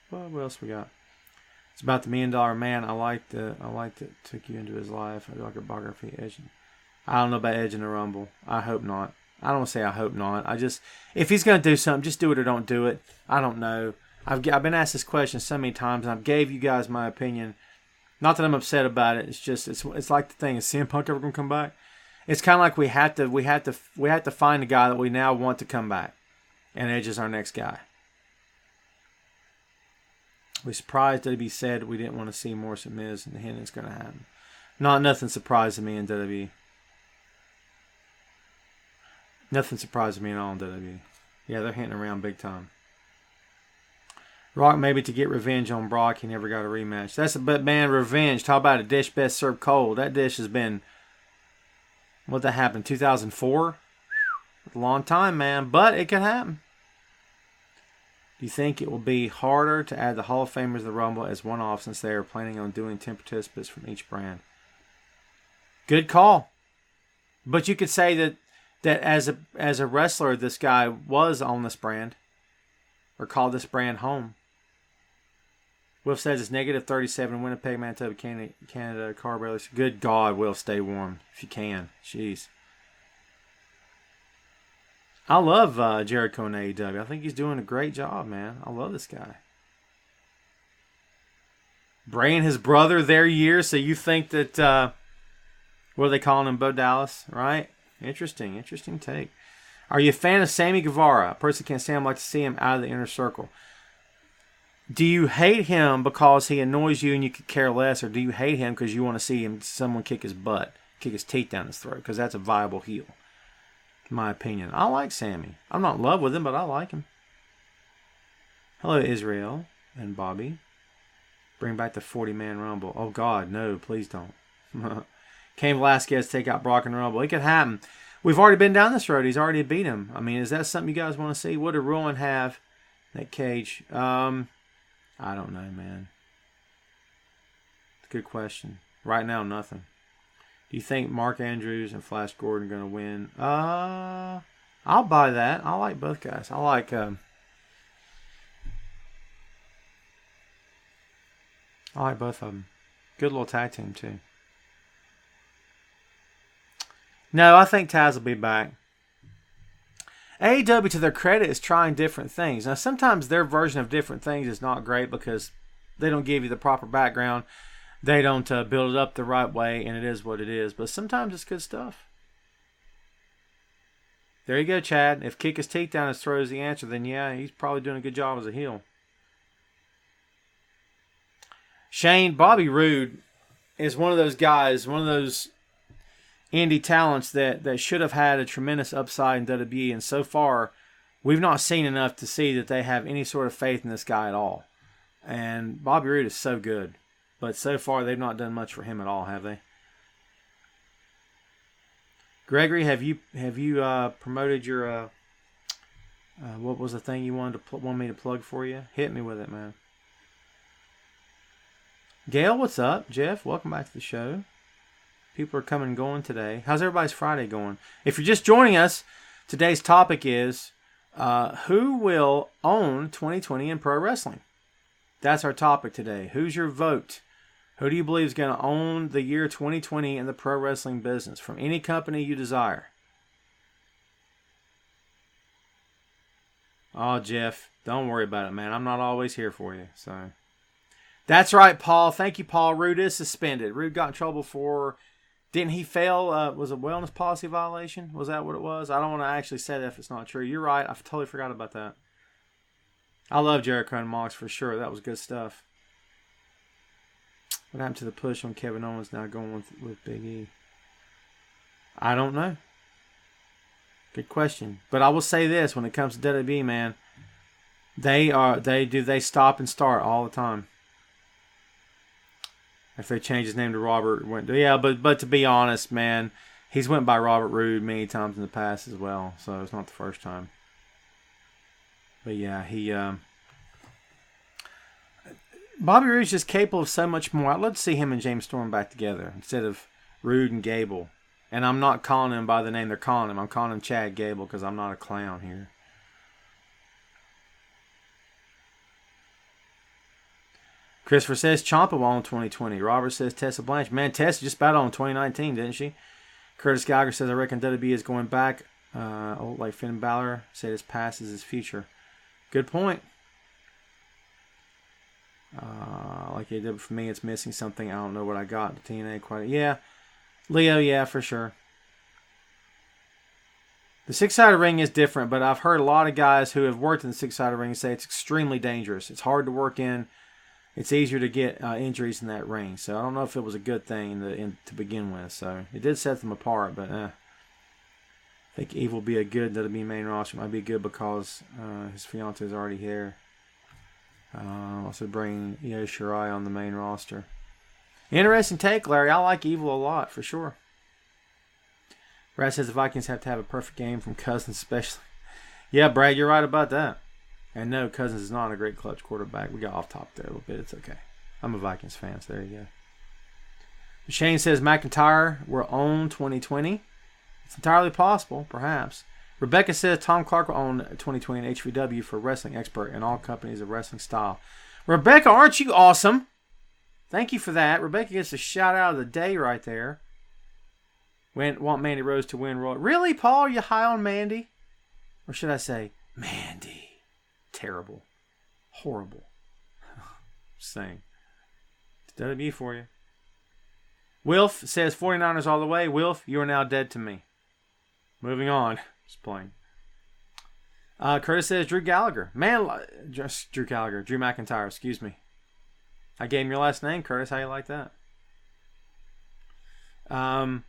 What else we got? It's about the $1 Million Man. I liked it. Took you into his life. I like a biography edging. I don't know about edging the Rumble. I hope not. I don't say I hope not. If he's gonna do something, just do it or don't do it. I don't know. I've been asked this question so many times, and I've gave you guys my opinion. Not that I'm upset about it. It's just it's like the thing: is CM Punk ever gonna come back? It's kind of like we have to find a guy that we now want to come back, and Edge is our next guy. We're surprised that he said we didn't want to see Morrison Miz, and the hint is going to happen. Nothing surprises me in WWE. Nothing surprises me at all in WWE. Yeah, they're hinting around big time. Rock maybe to get revenge on Brock. He never got a rematch. But man, revenge. Talk about a dish best served cold. That dish has been, what that happened, 2004? A long time, man. But it could happen. Do you think it will be harder to add the Hall of Famers to the Rumble as one-off since they are planning on doing 10 participants from each brand? Good call. But you could say that as a wrestler, this guy was on this brand or called this brand home. Wilf says it's negative 37 Winnipeg, Manitoba, Canada, Carbarelli. Good God, Wilf, stay warm if you can. Jeez. I love Jericho in AEW. I think he's doing a great job, man. I love this guy. Bray and his brother, their years, so you think that, what are they calling him, Bo Dallas, right? Interesting take. Are you a fan of Sammy Guevara? A person can't stand him, like to see him out of the inner circle. Do you hate him because he annoys you and you could care less, or do you hate him because you want to see someone kick his butt, kick his teeth down his throat, because that's a viable heel? My opinion. I like Sammy. I'm not in love with him, but I like him. Hello, Israel and Bobby. Bring back the 40-man Rumble. Oh, God, no, please don't. Cain Velasquez take out Brock and Rumble. It could happen. We've already been down this road. He's already beat him. I mean, is that something you guys want to see? What did Rowan have? That cage. I don't know, man. It's a good question. Right now, nothing. Do you think Mark Andrews and Flash Gordon are going to win? I'll buy that. I like both guys. I like both of them. Good little tag team, too. No, I think Taz will be back. AEW, to their credit, is trying different things. Now, sometimes their version of different things is not great because they don't give you the proper background. They don't build it up the right way, and it is what it is. But sometimes it's good stuff. There you go, Chad. If kick his teeth down his throat is the answer, then yeah, he's probably doing a good job as a heel. Shane, Bobby Roode is one of those guys, one of those indie talents that should have had a tremendous upside in WWE, and so far, we've not seen enough to see that they have any sort of faith in this guy at all. And Bobby Roode is so good. But so far, they've not done much for him at all, have they? Gregory, have you promoted your what was the thing you want me to plug for you? Hit me with it, man. Gail, what's up? Jeff, welcome back to the show. People are coming and going today. How's everybody's Friday going? If you're just joining us, today's topic is who will own 2020 in pro wrestling? That's our topic today. Who's your vote? Who do you believe is going to own the year 2020 in the pro wrestling business from any company you desire? Oh, Jeff, don't worry about it, man. I'm not always here for you. So that's right, Paul. Thank you, Paul. Rude is suspended. Rude got in trouble for, didn't he fail? Was a wellness policy violation? Was that what it was? I don't want to actually say that if it's not true. You're right. I totally forgot about that. I love Jericho and Mox for sure. That was good stuff. What happened to the push on Kevin Owens now going with Big E? I don't know. Good question. But I will say this, when it comes to WWE, man, they stop and start all the time. If they change his name to Robert, but to be honest, man, he's went by Robert Roode many times in the past as well, so it's not the first time. But yeah, Bobby Roode's just capable of so much more. I'd love to see him and James Storm back together instead of Roode and Gable. And I'm not calling him by the name they're calling him. I'm calling him Chad Gable because I'm not a clown here. Christopher says Ciampa won in 2020. Robert says Tessa Blanchard. Man, Tessa just battled in 2019, didn't she? Curtis Geiger says, I reckon WWE is going back. Like Finn Balor said, his past is his future. Good point. Like it did for me, it's missing something. I don't know what I got. The TNA quite. Yeah. Leo, yeah, for sure. The six-sided ring is different, but I've heard a lot of guys who have worked in the six-sided ring say it's extremely dangerous. It's hard to work in. It's easier to get injuries in that ring. So I don't know if it was a good thing to begin with. So it did set them apart, but I think Evil will be a good WWE main roster. Might be good because his fiance is already here. Also bring Io Shirai on the main roster. Interesting take, Larry. I like Evil a lot, for sure. Brad says the Vikings have to have a perfect game from Cousins, especially. Yeah, Brad, you're right about that. And no, Cousins is not a great clutch quarterback. We got off topic there a little bit. It's okay. I'm a Vikings fan, so there you go. Shane says McIntyre will own 2020. It's entirely possible, perhaps. Rebecca says Tom Clark will own 2020 in HVW for wrestling expert in all companies of wrestling style. Rebecca, aren't you awesome? Thank you for that. Rebecca gets a shout out of the day right there. Want Mandy Rose to win Royal. Really, Paul? You high on Mandy? Or should I say, Mandy? Terrible. Horrible. Just saying. It's WWE for you. Wilf says 49ers all the way. Wilf, you are now dead to me. Moving on. Just playing. Curtis says Drew Gallagher. Man, just Drew Gallagher. Drew McIntyre, excuse me. I gave him your last name, Curtis. How you like that? A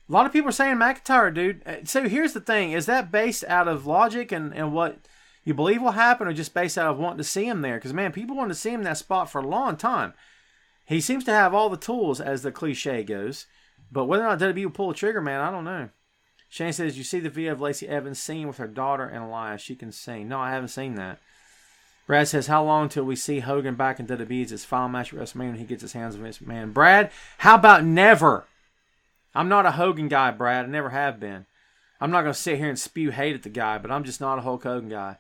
lot of people are saying McIntyre, dude. So here's the thing. Is that based out of logic and what you believe will happen, or just based out of wanting to see him there? Because, man, people wanted to see him in that spot for a long time. He seems to have all the tools, as the cliche goes. But whether or not WWE will pull the trigger, man, I don't know. Shane says, you see the video of Lacey Evans singing with her daughter and Elias. She can sing. No, I haven't seen that. Brad says, how long till we see Hogan back in WWE as his final match at WrestleMania when he gets his hands on Vince McMahon? Brad, how about never? I'm not a Hogan guy, Brad. I never have been. I'm not going to sit here and spew hate at the guy, but I'm just not a Hulk Hogan guy.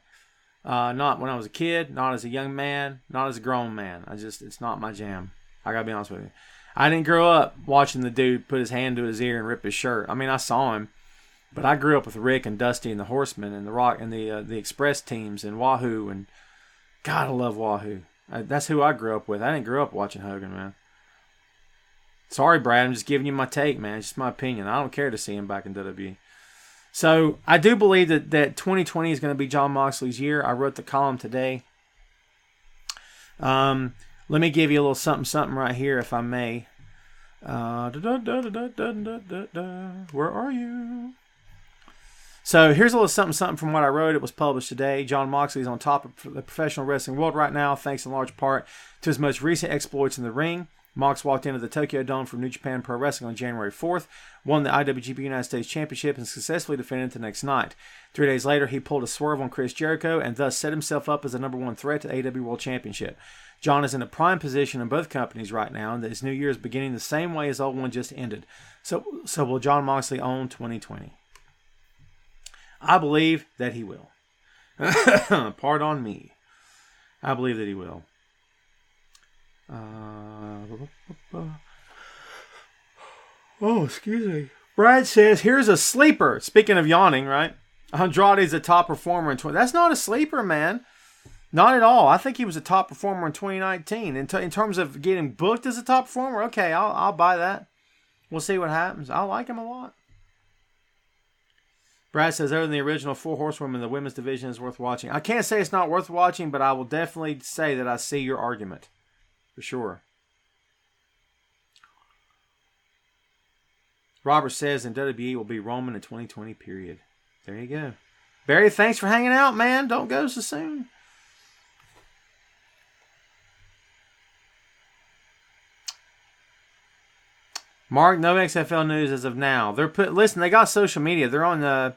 Not when I was a kid, not as a young man, not as a grown man. It's not my jam. I got to be honest with you. I didn't grow up watching the dude put his hand to his ear and rip his shirt. I mean, I saw him, but I grew up with Rick and Dusty and the Horsemen and the Rock and the Express teams and Wahoo, and God, I love Wahoo. That's who I grew up with. I didn't grow up watching Hogan, man. Sorry, Brad. I'm just giving you my take, man. It's just my opinion. I don't care to see him back in WWE. So I do believe that 2020 is going to be Jon Moxley's year. I wrote the column today. Let me give you a little something right here, if I may. Where are you? So here's a little something from what I wrote. It was published today. Jon Moxley is on top of the professional wrestling world right now, thanks in large part to his most recent exploits in the ring. Mox walked into the Tokyo Dome from New Japan Pro Wrestling on January 4th, won the IWGP United States Championship, and successfully defended it the next night. 3 days later, he pulled a swerve on Chris Jericho and thus set himself up as the number one threat to the AEW World Championship. Jon is in a prime position in both companies right now, and his new year is beginning the same way his old one just ended. So will Jon Moxley own 2020? I believe that he will. Pardon me. I believe that he will. Excuse me. Brad says, here's a sleeper. Speaking of yawning, right? Andrade's a top performer in 20. That's not a sleeper, man. Not at all. I think he was a top performer in 2019. In terms of getting booked as a top performer, okay, I'll buy that. We'll see what happens. I like him a lot. Brad says, other than the original Four Horsewomen, the women's division is worth watching. I can't say it's not worth watching, but I will definitely say that I see your argument. For sure. Robert says, and WWE will be Roman in 2020, period. There you go. Barry, thanks for hanging out, man. Don't go so soon. Mark, no XFL news as of now. Listen, they got social media. They're on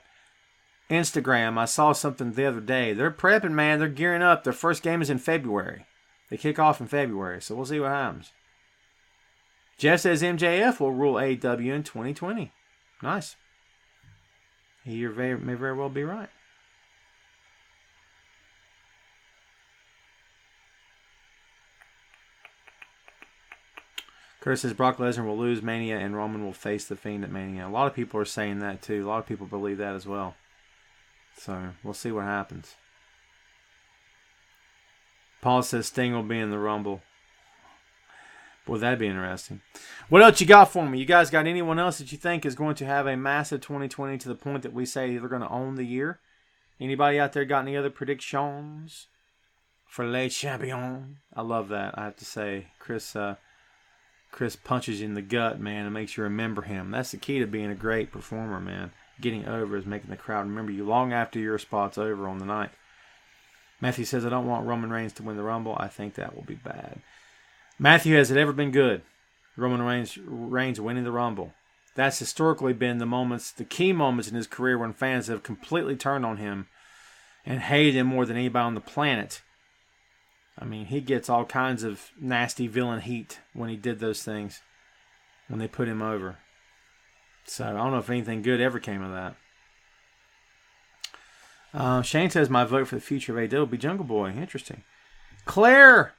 Instagram. I saw something the other day. They're prepping, man. They're gearing up. Their first game is in February. They kick off in February, so we'll see what happens. Jeff says MJF will rule AEW in 2020. Nice. He may very well be right. Curtis says Brock Lesnar will lose Mania and Roman will face The Fiend at Mania. A lot of people are saying that too. A lot of people believe that as well. So we'll see what happens. Paul says Sting will be in the Rumble. Boy, that'd be interesting. What else you got for me? You guys got anyone else that you think is going to have a massive 2020 to the point that we say they're going to own the year? Anybody out there got any other predictions for Les Champions? I love that. I have to say, Chris punches you in the gut, man, and makes you remember him. That's the key to being a great performer, man. Getting over is making the crowd remember you long after your spot's over on the night. Matthew says, I don't want Roman Reigns to win the Rumble. I think that will be bad. Matthew, has it ever been good? Roman Reigns winning the Rumble. That's historically been the key moments in his career when fans have completely turned on him and hated him more than anybody on the planet. I mean, he gets all kinds of nasty villain heat when he did those things, when they put him over. So I don't know if anything good ever came of that. Shane says, my vote for the future of AEW will be Jungle Boy. Interesting. Claire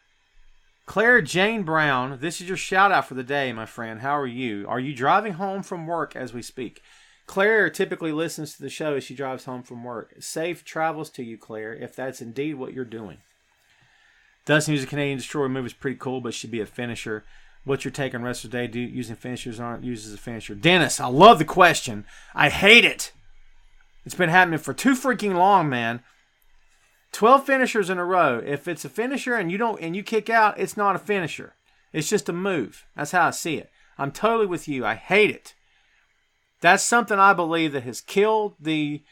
Jane Brown, this is your shout out for the day, my friend. How are you? Are you driving home from work as we speak? Claire typically listens to the show as she drives home from work. Safe travels to you, Claire, if that's indeed what you're doing. Dustin uses a Canadian Destroyer move is pretty cool, but should be a finisher. What's your take on Wrestler's Day? Using finishers aren't used as a finisher? Dennis, I love the question. I hate it. It's been happening for too freaking long, man. 12 finishers in a row. If it's a finisher and you kick out, it's not a finisher. It's just a move. That's how I see it. I'm totally with you. I hate it. That's something I believe that has killed the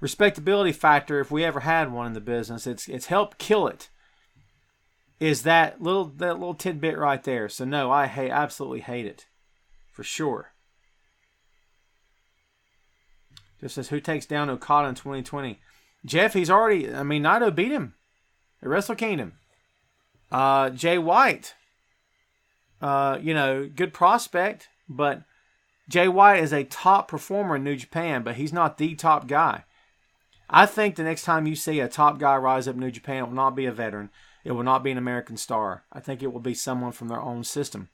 respectability factor, if we ever had one in the business. It's helped kill it. Is that little tidbit right there. So no, I absolutely hate it. For sure. Just says, who takes down Okada in 2020? Jeff, he's already, Naito beat him at Wrestle Kingdom. Jay White, good prospect, but Jay White is a top performer in New Japan, but he's not the top guy. I think the next time you see a top guy rise up in New Japan, it will not be a veteran. It will not be an American star. I think it will be someone from their own system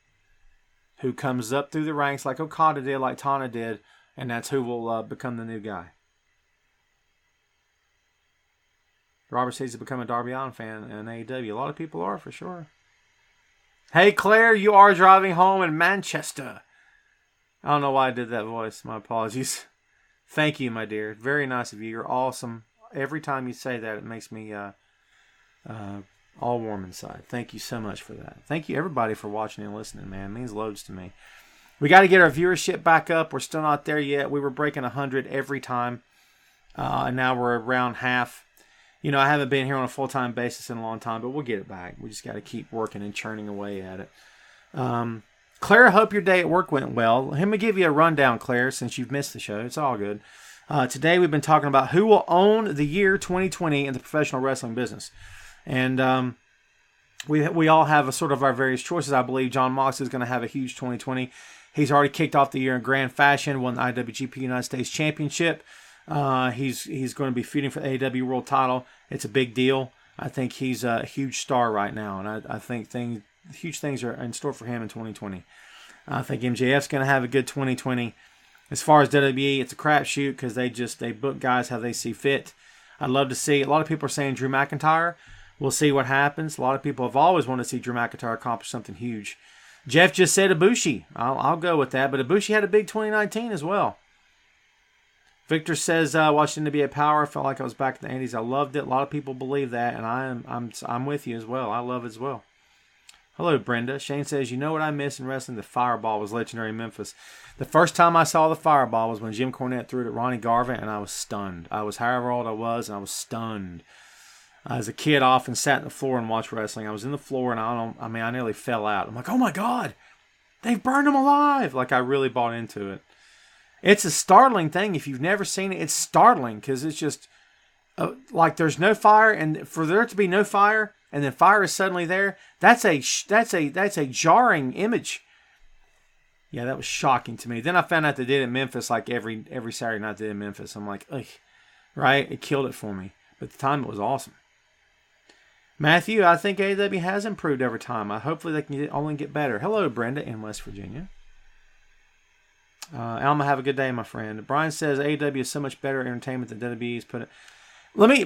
who comes up through the ranks like Okada did, like Tana did, and that's who will become the new guy. Robert says he's become a Darby Allin fan in AEW. A lot of people are, for sure. Hey, Claire, you are driving home in Manchester. I don't know why I did that voice. My apologies. Thank you, my dear. Very nice of you. You're awesome. Every time you say that, it makes me all warm inside. Thank you so much for that. Thank you, everybody, for watching and listening, man. It means loads to me. We got to get our viewership back up. We're still not there yet. We were breaking 100 every time. And now we're around half. I haven't been here on a full-time basis in a long time, but we'll get it back. We just got to keep working and churning away at it. Claire, I hope your day at work went well. Let me give you a rundown, Claire, since you've missed the show. It's all good. Today we've been talking about who will own the year 2020 in the professional wrestling business. And we all have a sort of our various choices. I believe John Moxley is going to have a huge 2020. He's already kicked off the year in grand fashion, won the IWGP United States Championship. He's going to be feuding for the AEW World Title. It's a big deal. I think he's a huge star right now, and I think huge things are in store for him in 2020. I think MJF's going to have a good 2020. As far as WWE, it's a crapshoot because they book guys how they see fit. I'd love to see. A lot of people are saying Drew McIntyre. We'll see what happens. A lot of people have always wanted to see Drew McIntyre accomplish something huge. Jeff just said Ibushi. I'll go with that, but Ibushi had a big 2019 as well. Victor says, watching NBA Power, felt like I was back in the 80s. I loved it. A lot of people believe that, and I'm with you as well. I love it as well. Hello, Brenda. Shane says, you know what I miss in wrestling? The Fireball was legendary in Memphis. The first time I saw the Fireball was when Jim Cornette threw it at Ronnie Garvin, and I was stunned. I was however old I was, and I was stunned. As a kid, I often sat on the floor and watched wrestling. I was in the floor, and I nearly fell out. I'm like, oh my God, they've burned him alive. Like, I really bought into it. It's a startling thing. If you've never seen it, it's startling because it's just like there's no fire, and for there to be no fire, and then fire is suddenly there. That's a jarring image. Yeah, that was shocking to me. Then I found out they did it in Memphis, like every Saturday night they did in Memphis. I'm like, ugh, right? It killed it for me. But at the time, it was awesome. Matthew, I think AEW has improved over time. Hopefully they can only get better. Hello, Brenda in West Virginia. Alma, have a good day, my friend. Brian says AEW is so much better entertainment than WWE's put it.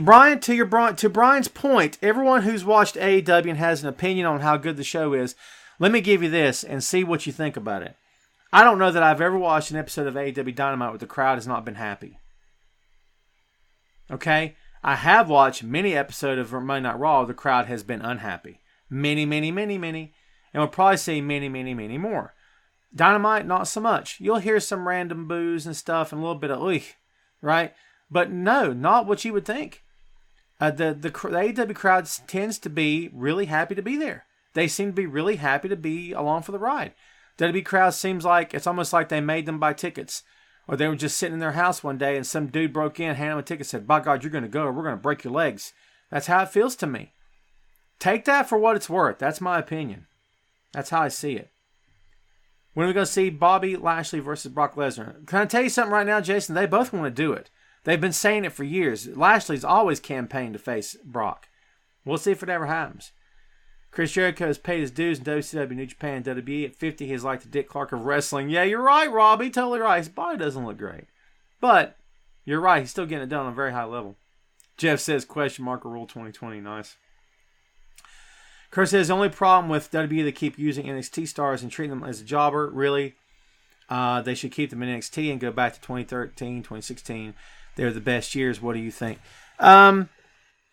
Brian, to Brian's point, everyone who's watched AEW and has an opinion on how good the show is, let me give you this and see what you think about it. I don't know that I've ever watched an episode of AEW Dynamite where the crowd has not been happy. Okay? I have watched many episodes of Monday Night Raw where the crowd has been unhappy. Many. And we'll probably see many more. Dynamite, not so much. You'll hear some random boos and stuff and a little bit of right? But no, not what you would think. The AEW crowd tends to be really happy to be there. They seem to be really happy to be along for the ride. WWE crowd seems like it's almost like they made them buy tickets. Or they were just sitting in their house one day and some dude broke in, handed them a ticket, said, by God, you're going to go or we're going to break your legs. That's how it feels to me. Take that for what it's worth. That's my opinion. That's how I see it. When are we going to see Bobby Lashley versus Brock Lesnar? Can I tell you something right now, Jason? They both want to do it. They've been saying it for years. Lashley's always campaigned to face Brock. We'll see if it ever happens. Chris Jericho has paid his dues in WCW, New Japan, WWE. At 50, he's like the Dick Clark of wrestling. Yeah, you're right, Robbie. Totally right. His body doesn't look great. But you're right. He's still getting it done on a very high level. Jeff says, question mark or Rule 2020. Nice. Chris says, the only problem with WWE, they keep using NXT stars and treating them as a jobber. Really, they should keep them in NXT and go back to 2013, 2016. They're the best years. What do you think?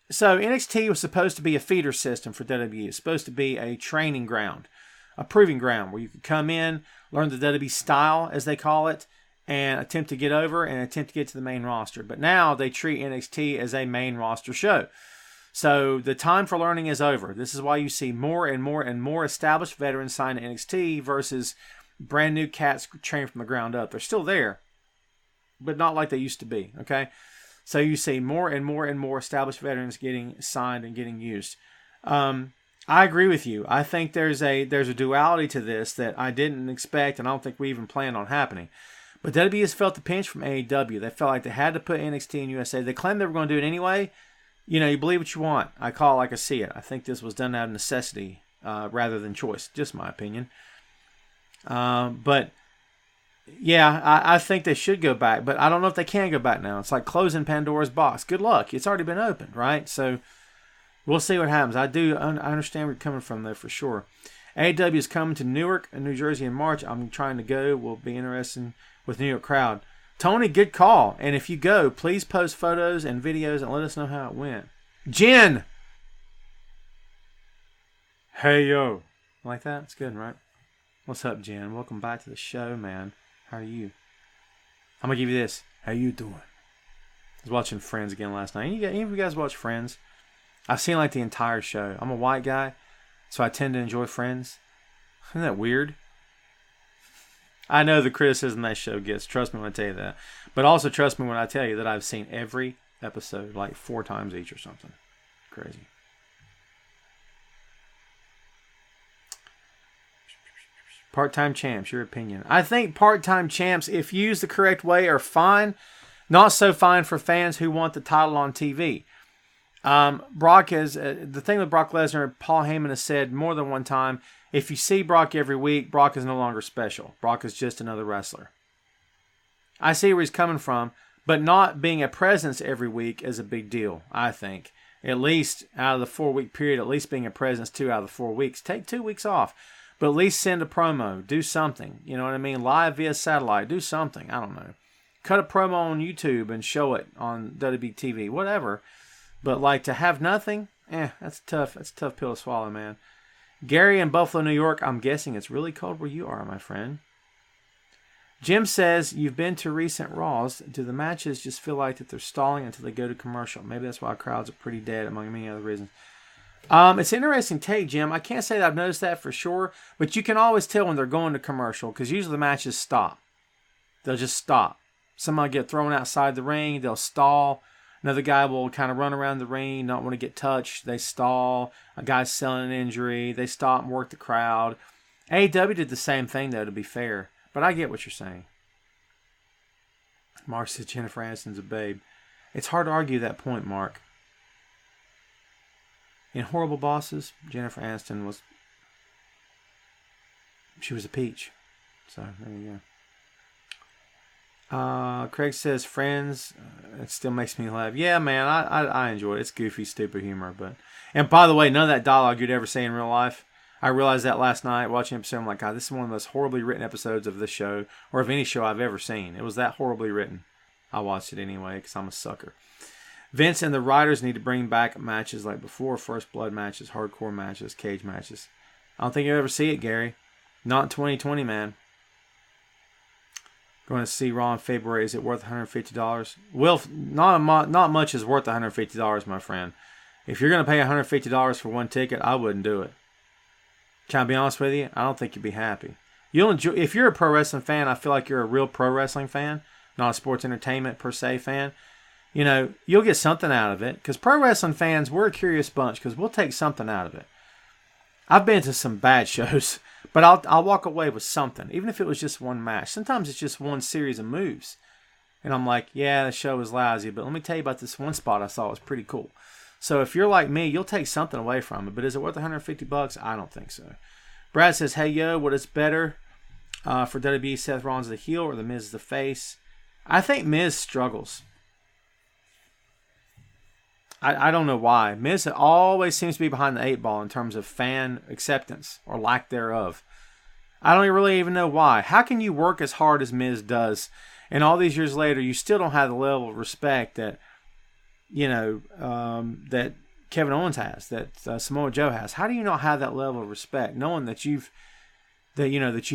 So NXT was supposed to be a feeder system for WWE. It's supposed to be a training ground, a proving ground where you could come in, learn the WWE style, as they call it, and attempt to get over and attempt to get to the main roster. But now they treat NXT as a main roster show. So the time for learning is over. This is why you see more and more established veterans sign to NXT versus brand new cats trained from the ground up. They're still there, but not like they used to be, okay? So you see more and more established veterans getting signed and getting used. I agree with you. I think there's a duality to this that I didn't expect, and I don't think we even planned on happening. But WWE has felt the pinch from AEW. They felt like they had to put NXT in USA. They claimed they were going to do it anyway. You know, you believe what you want. I call it like I see it. I think this was done out of necessity rather than choice. Just my opinion. But yeah, I think they should go back, but I don't know if they can go back now. It's like closing Pandora's box. Good luck. It's already been opened, right? So we'll see what happens. I understand where you're coming from, though, for sure. AEW is coming to Newark, New Jersey in March. I'm trying to go. We'll be interested with New York crowd. Tony, good call. And if you go, please post photos and videos and let us know how it went. Jen! Hey, yo. Like that? It's good, right? What's up, Jen? Welcome back to the show, man. How are you? I'm going to give you this. How you doing? I was watching Friends again last night. Any of you guys watch Friends? I've seen like the entire show. I'm a white guy, so I tend to enjoy Friends. Isn't that weird? I know the criticism that show gets. Trust me when I tell you that. But also trust me when I tell you that I've seen every episode like 4 times each or something. Crazy. Part-time champs, your opinion. I think part-time champs, if used the correct way, are fine. Not so fine for fans who want the title on TV. Brock is the thing with Brock Lesnar. Paul Heyman has said more than one time, if you see Brock every week, Brock is no longer special. Brock is just another wrestler. I see where he's coming from, but not being a presence every week is a big deal, I think. At least out of the 4-week period, at least being a presence 2 out of the 4 weeks. Take 2 weeks off, but at least send a promo. Do something. You know what I mean? Live via satellite. Do something. I don't know. Cut a promo on YouTube and show it on WWE TV. Whatever. But like to have nothing, that's tough. That's a tough pill to swallow, man. Gary in Buffalo, New York, I'm guessing it's really cold where you are, my friend. Jim says, you've been to recent Raws. Do the matches just feel like that they're stalling until they go to commercial? Maybe that's why crowds are pretty dead, among many other reasons. It's an interesting take, Jim. I can't say that I've noticed that for sure, but you can always tell when they're going to commercial because usually the matches stop. They'll just stop. Somebody get thrown outside the ring. They'll stall. Another guy will kind of run around the ring, not want to get touched. They stall. A guy's selling an injury. They stop and work the crowd. AEW did the same thing, though, to be fair. But I get what you're saying. Mark says Jennifer Aniston's a babe. It's hard to argue that point, Mark. In Horrible Bosses, Jennifer Aniston was a peach. So, there you go. Craig says, Friends, it still makes me laugh. Yeah, man, I enjoy it. It's goofy, stupid humor. And by the way, none of that dialogue you'd ever say in real life. I realized that last night watching an episode. I'm like, God, this is one of the most horribly written episodes of this show, or of any show I've ever seen. It was that horribly written. I watched it anyway because I'm a sucker. Vince and the writers need to bring back matches like before, first blood matches, hardcore matches, cage matches. I don't think you'll ever see it, Gary. Not in 2020, man. Going to see Raw in February. Is it worth $150? Well, not much is worth $150, my friend. If you're going to pay $150 for one ticket, I wouldn't do it. Can I be honest with you? I don't think you'd be happy. You'll enjoy. If you're a pro wrestling fan, I feel like you're a real pro wrestling fan, not a sports entertainment per se fan. You know, you'll get something out of it. Because pro wrestling fans, we're a curious bunch because we'll take something out of it. I've been to some bad shows, but I'll walk away with something, even if it was just one match. Sometimes it's just one series of moves. And I'm like, yeah, the show was lousy, but let me tell you about this one spot I saw. It was pretty cool. So if you're like me, you'll take something away from it. But is it worth $150? I don't think so. Brad says, hey, yo, what is better for WWE, Seth Rollins the heel or The Miz the face? I think Miz struggles. I don't know why. Miz always seems to be behind the 8 ball in terms of fan acceptance or lack thereof. I don't really even know why. How can you work as hard as Miz does, and all these years later, you still don't have the level of respect that, that Kevin Owens has, that Samoa Joe has? How do you not have that level of respect, knowing that you've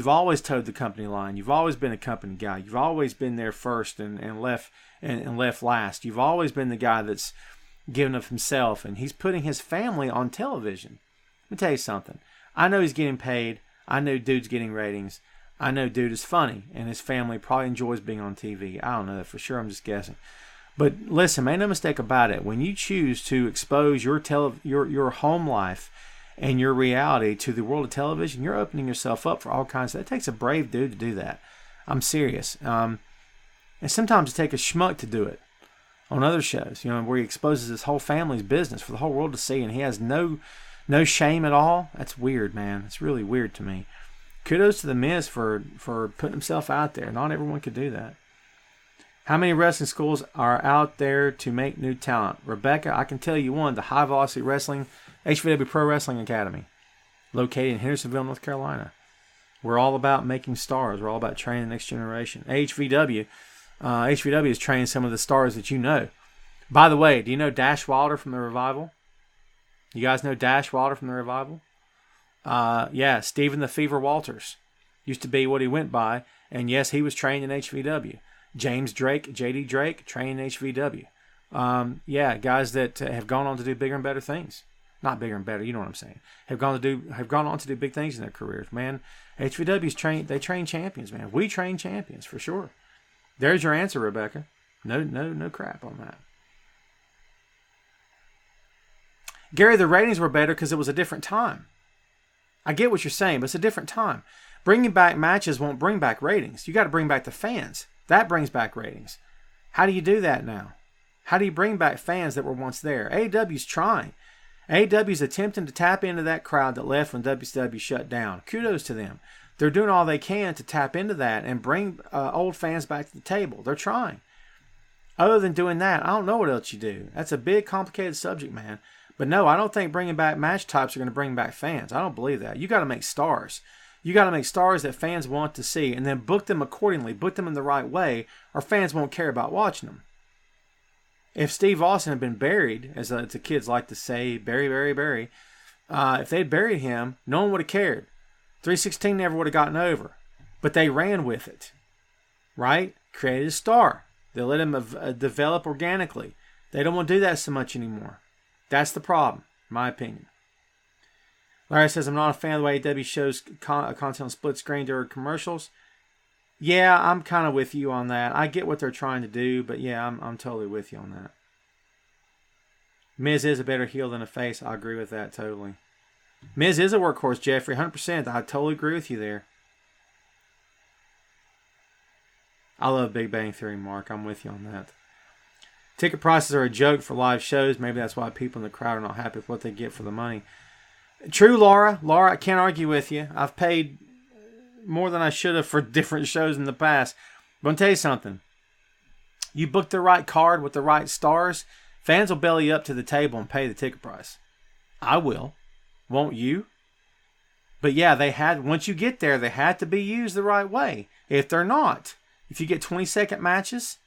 always towed the company line, you've always been a company guy, you've always been there first and left last, you've always been the guy that's given of himself, and he's putting his family on television. Let me tell you something. I know he's getting paid. I know dude's getting ratings. I know dude is funny, and his family probably enjoys being on TV. I don't know that for sure. I'm just guessing. But listen, make no mistake about it. When you choose to expose your home life and your reality to the world of television, you're opening yourself up for all kinds of... It takes a brave dude to do that. I'm serious. And sometimes it takes a schmuck to do it. On other shows, where he exposes his whole family's business for the whole world to see, and he has no shame at all. That's weird, man. It's really weird to me. Kudos to The Miz for putting himself out there. Not everyone could do that. How many wrestling schools are out there to make new talent? Rebecca, I can tell you one, the High Velocity Wrestling, HVW Pro Wrestling Academy, located in Hendersonville, North Carolina. We're all about making stars. We're all about training the next generation. HVW is training some of the stars that you know. By the way, do you know Dash Wilder from the Revival? You guys know Dash Wilder from the Revival? Yeah, Stephen the Fever Walters used to be what he went by. And yes, he was trained in HVW. James Drake, JD Drake, trained in HVW. Yeah, guys that have gone on to do bigger and better things. Not bigger and better, you know what I'm saying. Have gone on to do big things in their careers. Man, HVW's train champions, man. We train champions for sure. There's your answer, Rebecca. No crap on that. Gary, the ratings were better because it was a different time. I get what you're saying, but it's a different time. Bringing back matches won't bring back ratings. You got to bring back the fans. That brings back ratings. How do you do that now? How do you bring back fans that were once there? AEW's trying. AEW's attempting to tap into that crowd that left when WCW shut down. Kudos to them. They're doing all they can to tap into that and bring old fans back to the table. They're trying. Other than doing that, I don't know what else you do. That's a big, complicated subject, man. But no, I don't think bringing back match types are going to bring back fans. I don't believe that. You got to make stars. You got to make stars that fans want to see, and then book them accordingly. Book them in the right way, or fans won't care about watching them. If Steve Austin had been buried, as the kids like to say, bury, if they'd buried him, no one would have cared. 316 never would have gotten over. But they ran with it. Right? Created a star. They let him develop organically. They don't want to do that so much anymore. That's the problem, in my opinion. Larry says, I'm not a fan of the way AEW shows content on split screen during commercials. Yeah, I'm kind of with you on that. I get what they're trying to do, but yeah, I'm totally with you on that. Miz is a better heel than a face. I agree with that totally. Miz is a workhorse, Jeffrey, 100%. I totally agree with you there. I love Big Bang Theory, Mark. I'm with you on that. Ticket prices are a joke for live shows. Maybe that's why people in the crowd are not happy with what they get for the money. True, Laura. Laura, I can't argue with you. I've paid more than I should have for different shows in the past. But I'm going to tell you something. You book the right card with the right stars, fans will belly up to the table and pay the ticket price. I will. Won't you? But yeah, once you get there, they had to be used the right way. If they're not, if you get 20-second matches,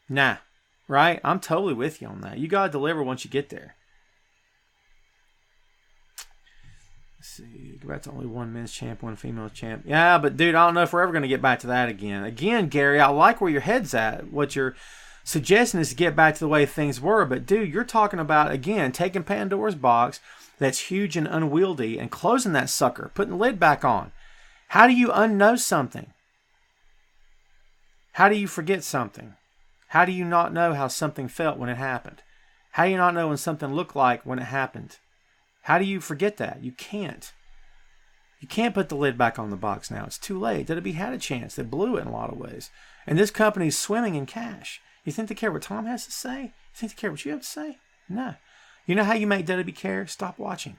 nah. Right? I'm totally with you on that. You got to deliver once you get there. Let's see. Go back to only one men's champ, one female champ. Yeah, but dude, I don't know if we're ever going to get back to that again. Again, Gary, I like where your head's at. What you're suggesting is to get back to the way things were. But dude, you're talking about, again, taking Pandora's box that's huge and unwieldy and closing that sucker, putting the lid back on. How do you unknow something? How do you forget something? How do you not know how something felt when it happened? How do you not know when something looked like when it happened? How do you forget that? You can't. You can't put the lid back on the box now. It's too late. WWE had a chance. They blew it in a lot of ways. And this company's swimming in cash. You think they care what Tom has to say? You think they care what you have to say? No. You know how you make WWE care? Stop watching.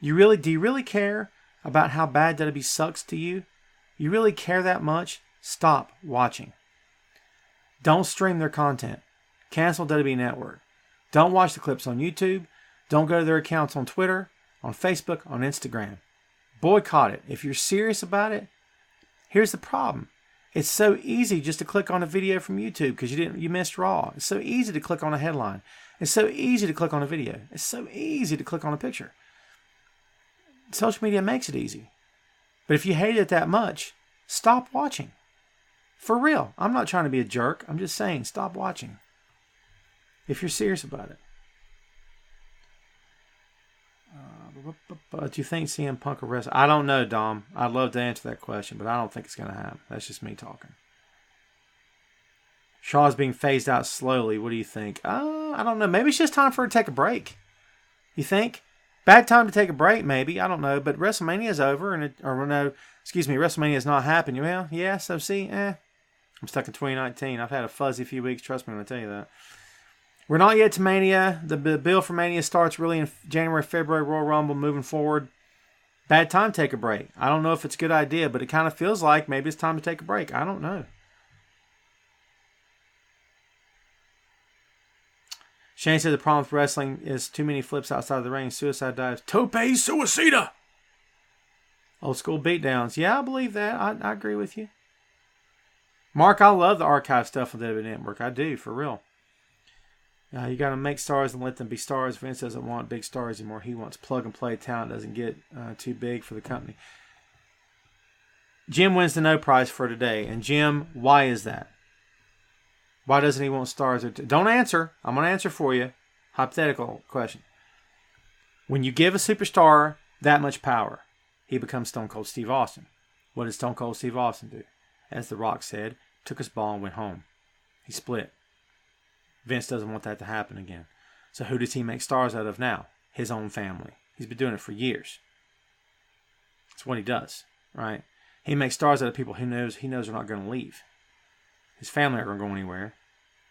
Do you really care about how bad WWE sucks to you? You really care that much? Stop watching. Don't stream their content. Cancel WWE Network. Don't watch the clips on YouTube. Don't go to their accounts on Twitter, on Facebook, on Instagram. Boycott it. If you're serious about it, here's the problem. It's so easy just to click on a video from YouTube because you missed Raw. It's so easy to click on a headline. It's so easy to click on a video. It's so easy to click on a picture. Social media makes it easy. But if you hate it that much, stop watching. For real. I'm not trying to be a jerk. I'm just saying, stop watching. If you're serious about it. Do you think CM Punk will wrestle? I don't know, Dom. I'd love to answer that question, but I don't think it's going to happen. That's just me talking. Shaw's being phased out slowly. What do you think? I don't know. Maybe it's just time for her to take a break. You think? Bad time to take a break, maybe. I don't know. But WrestleMania is over, WrestleMania has not happened. Well, yeah, so see, I'm stuck in 2019. I've had a fuzzy few weeks. Trust me when I tell you that. We're not yet to Mania. The bill for Mania starts really in January, February, Royal Rumble moving forward. Bad time to take a break. I don't know if it's a good idea, but it kind of feels like maybe it's time to take a break. I don't know. Shane said the problem with wrestling is too many flips outside of the ring, suicide dives, tope suicida. Old school beatdowns. Yeah, I believe that. I agree with you. Mark, I love the archive stuff on WWE Network. I do, for real. You got to make stars and let them be stars. Vince doesn't want big stars anymore. He wants plug-and-play talent. Doesn't get too big for the company. Jim wins the no prize for today. And Jim, why is that? Why doesn't he want stars? Don't answer. I'm going to answer for you. Hypothetical question. When you give a superstar that much power, he becomes Stone Cold Steve Austin. What did Stone Cold Steve Austin do? As The Rock said, took his ball and went home. He split. Vince doesn't want that to happen again. So who does he make stars out of now? His own family. He's been doing it for years. That's what he does, right? He makes stars out of people he knows they're not going to leave. His family aren't going to go anywhere,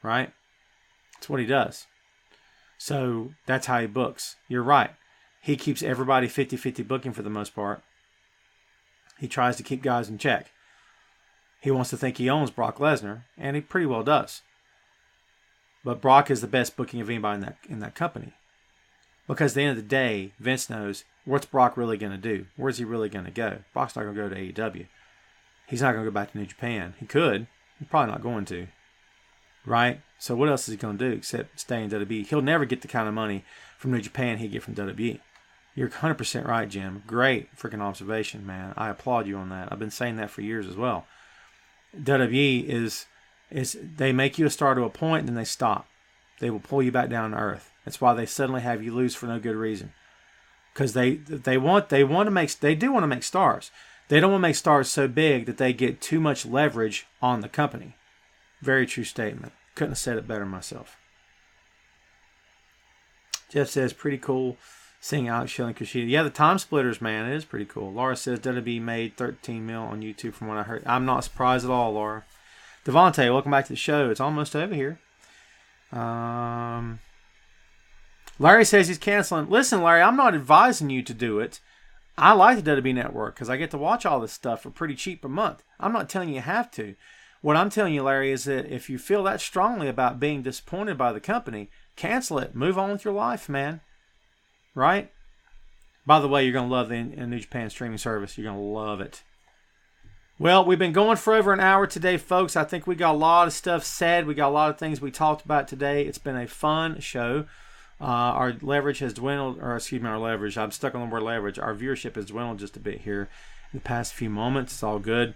right? That's what he does. So that's how he books. You're right. He keeps everybody 50-50 booking for the most part. He tries to keep guys in check. He wants to think he owns Brock Lesnar, and he pretty well does. But Brock is the best booking of anybody in that company. Because at the end of the day, Vince knows, what's Brock really going to do? Where's he really going to go? Brock's not going to go to AEW. He's not going to go back to New Japan. He could. He's probably not going to. Right? So what else is he going to do except stay in WWE? He'll never get the kind of money from New Japan he'd get from WWE. You're 100% right, Jim. Great freaking observation, man. I applaud you on that. I've been saying that for years as well. WWE is they make you a star to a point, and then they stop. They will pull you back down to earth. That's why they suddenly have you lose for no good reason. Because they do want to make stars. They don't want to make stars so big that they get too much leverage on the company. Very true statement. Couldn't have said it better myself. Jeff says, pretty cool seeing Alex Shelley and Kushida. Yeah, the Time Splitters, man, it is pretty cool. Laura says WWE made $13 million on YouTube from what I heard. I'm not surprised at all, Laura. Devontae, welcome back to the show. It's almost over here. Larry says he's canceling. Listen, Larry, I'm not advising you to do it. I like the WWE Network because I get to watch all this stuff for pretty cheap a month. I'm not telling you have to. What I'm telling you, Larry, is that if you feel that strongly about being disappointed by the company, cancel it. Move on with your life, man. Right? By the way, you're going to love the New Japan streaming service. You're going to love it. Well, we've been going for over an hour today, folks. I think we got a lot of stuff said. We got a lot of things we talked about today. It's been a fun show. Our leverage has dwindled, or excuse me, our leverage. I'm stuck on the word leverage. Our viewership has dwindled just a bit here in the past few moments. It's all good.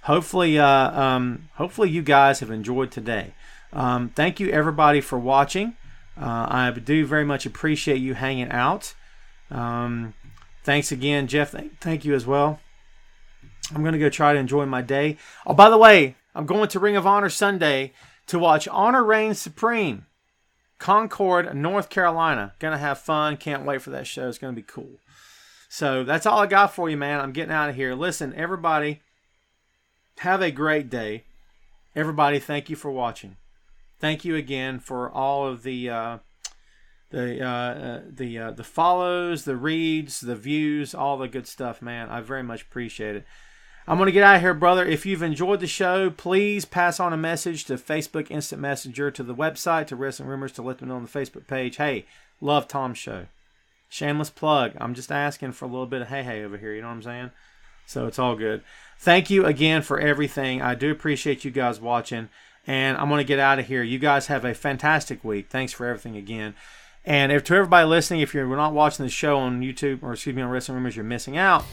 Hopefully you guys have enjoyed today. Thank you, everybody, for watching. I do very much appreciate you hanging out. Thanks again, Jeff. Thank you as well. I'm going to go try to enjoy my day. Oh, by the way, I'm going to Ring of Honor Sunday to watch Honor Reigns Supreme. Concord, North Carolina. Gonna have fun. Can't wait for that show. It's gonna be cool. So that's all I got for you, man. I'm getting out of here. Listen, everybody, have a great day. Everybody, thank you for watching. Thank you again for all of the follows, the reads, the views, all the good stuff, man. I very much appreciate it. I'm going to get out of here, brother. If you've enjoyed the show, please pass on a message to Facebook Instant Messenger, to the website, to Wrestling Rumors, to let them know on the Facebook page. Hey, love Tom's show. Shameless plug. I'm just asking for a little bit of hey over here. You know what I'm saying? So it's all good. Thank you again for everything. I do appreciate you guys watching. And I'm going to get out of here. You guys have a fantastic week. Thanks for everything again. And to everybody listening, if you're not watching the show on YouTube, or excuse me, on Wrestling Rumors, you're missing out.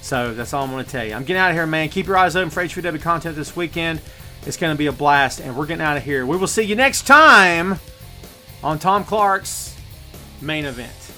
So that's all I'm going to tell you. I'm getting out of here, man. Keep your eyes open for HVW content this weekend. It's going to be a blast, and we're getting out of here. We will see you next time on Tom Clark's Main Event.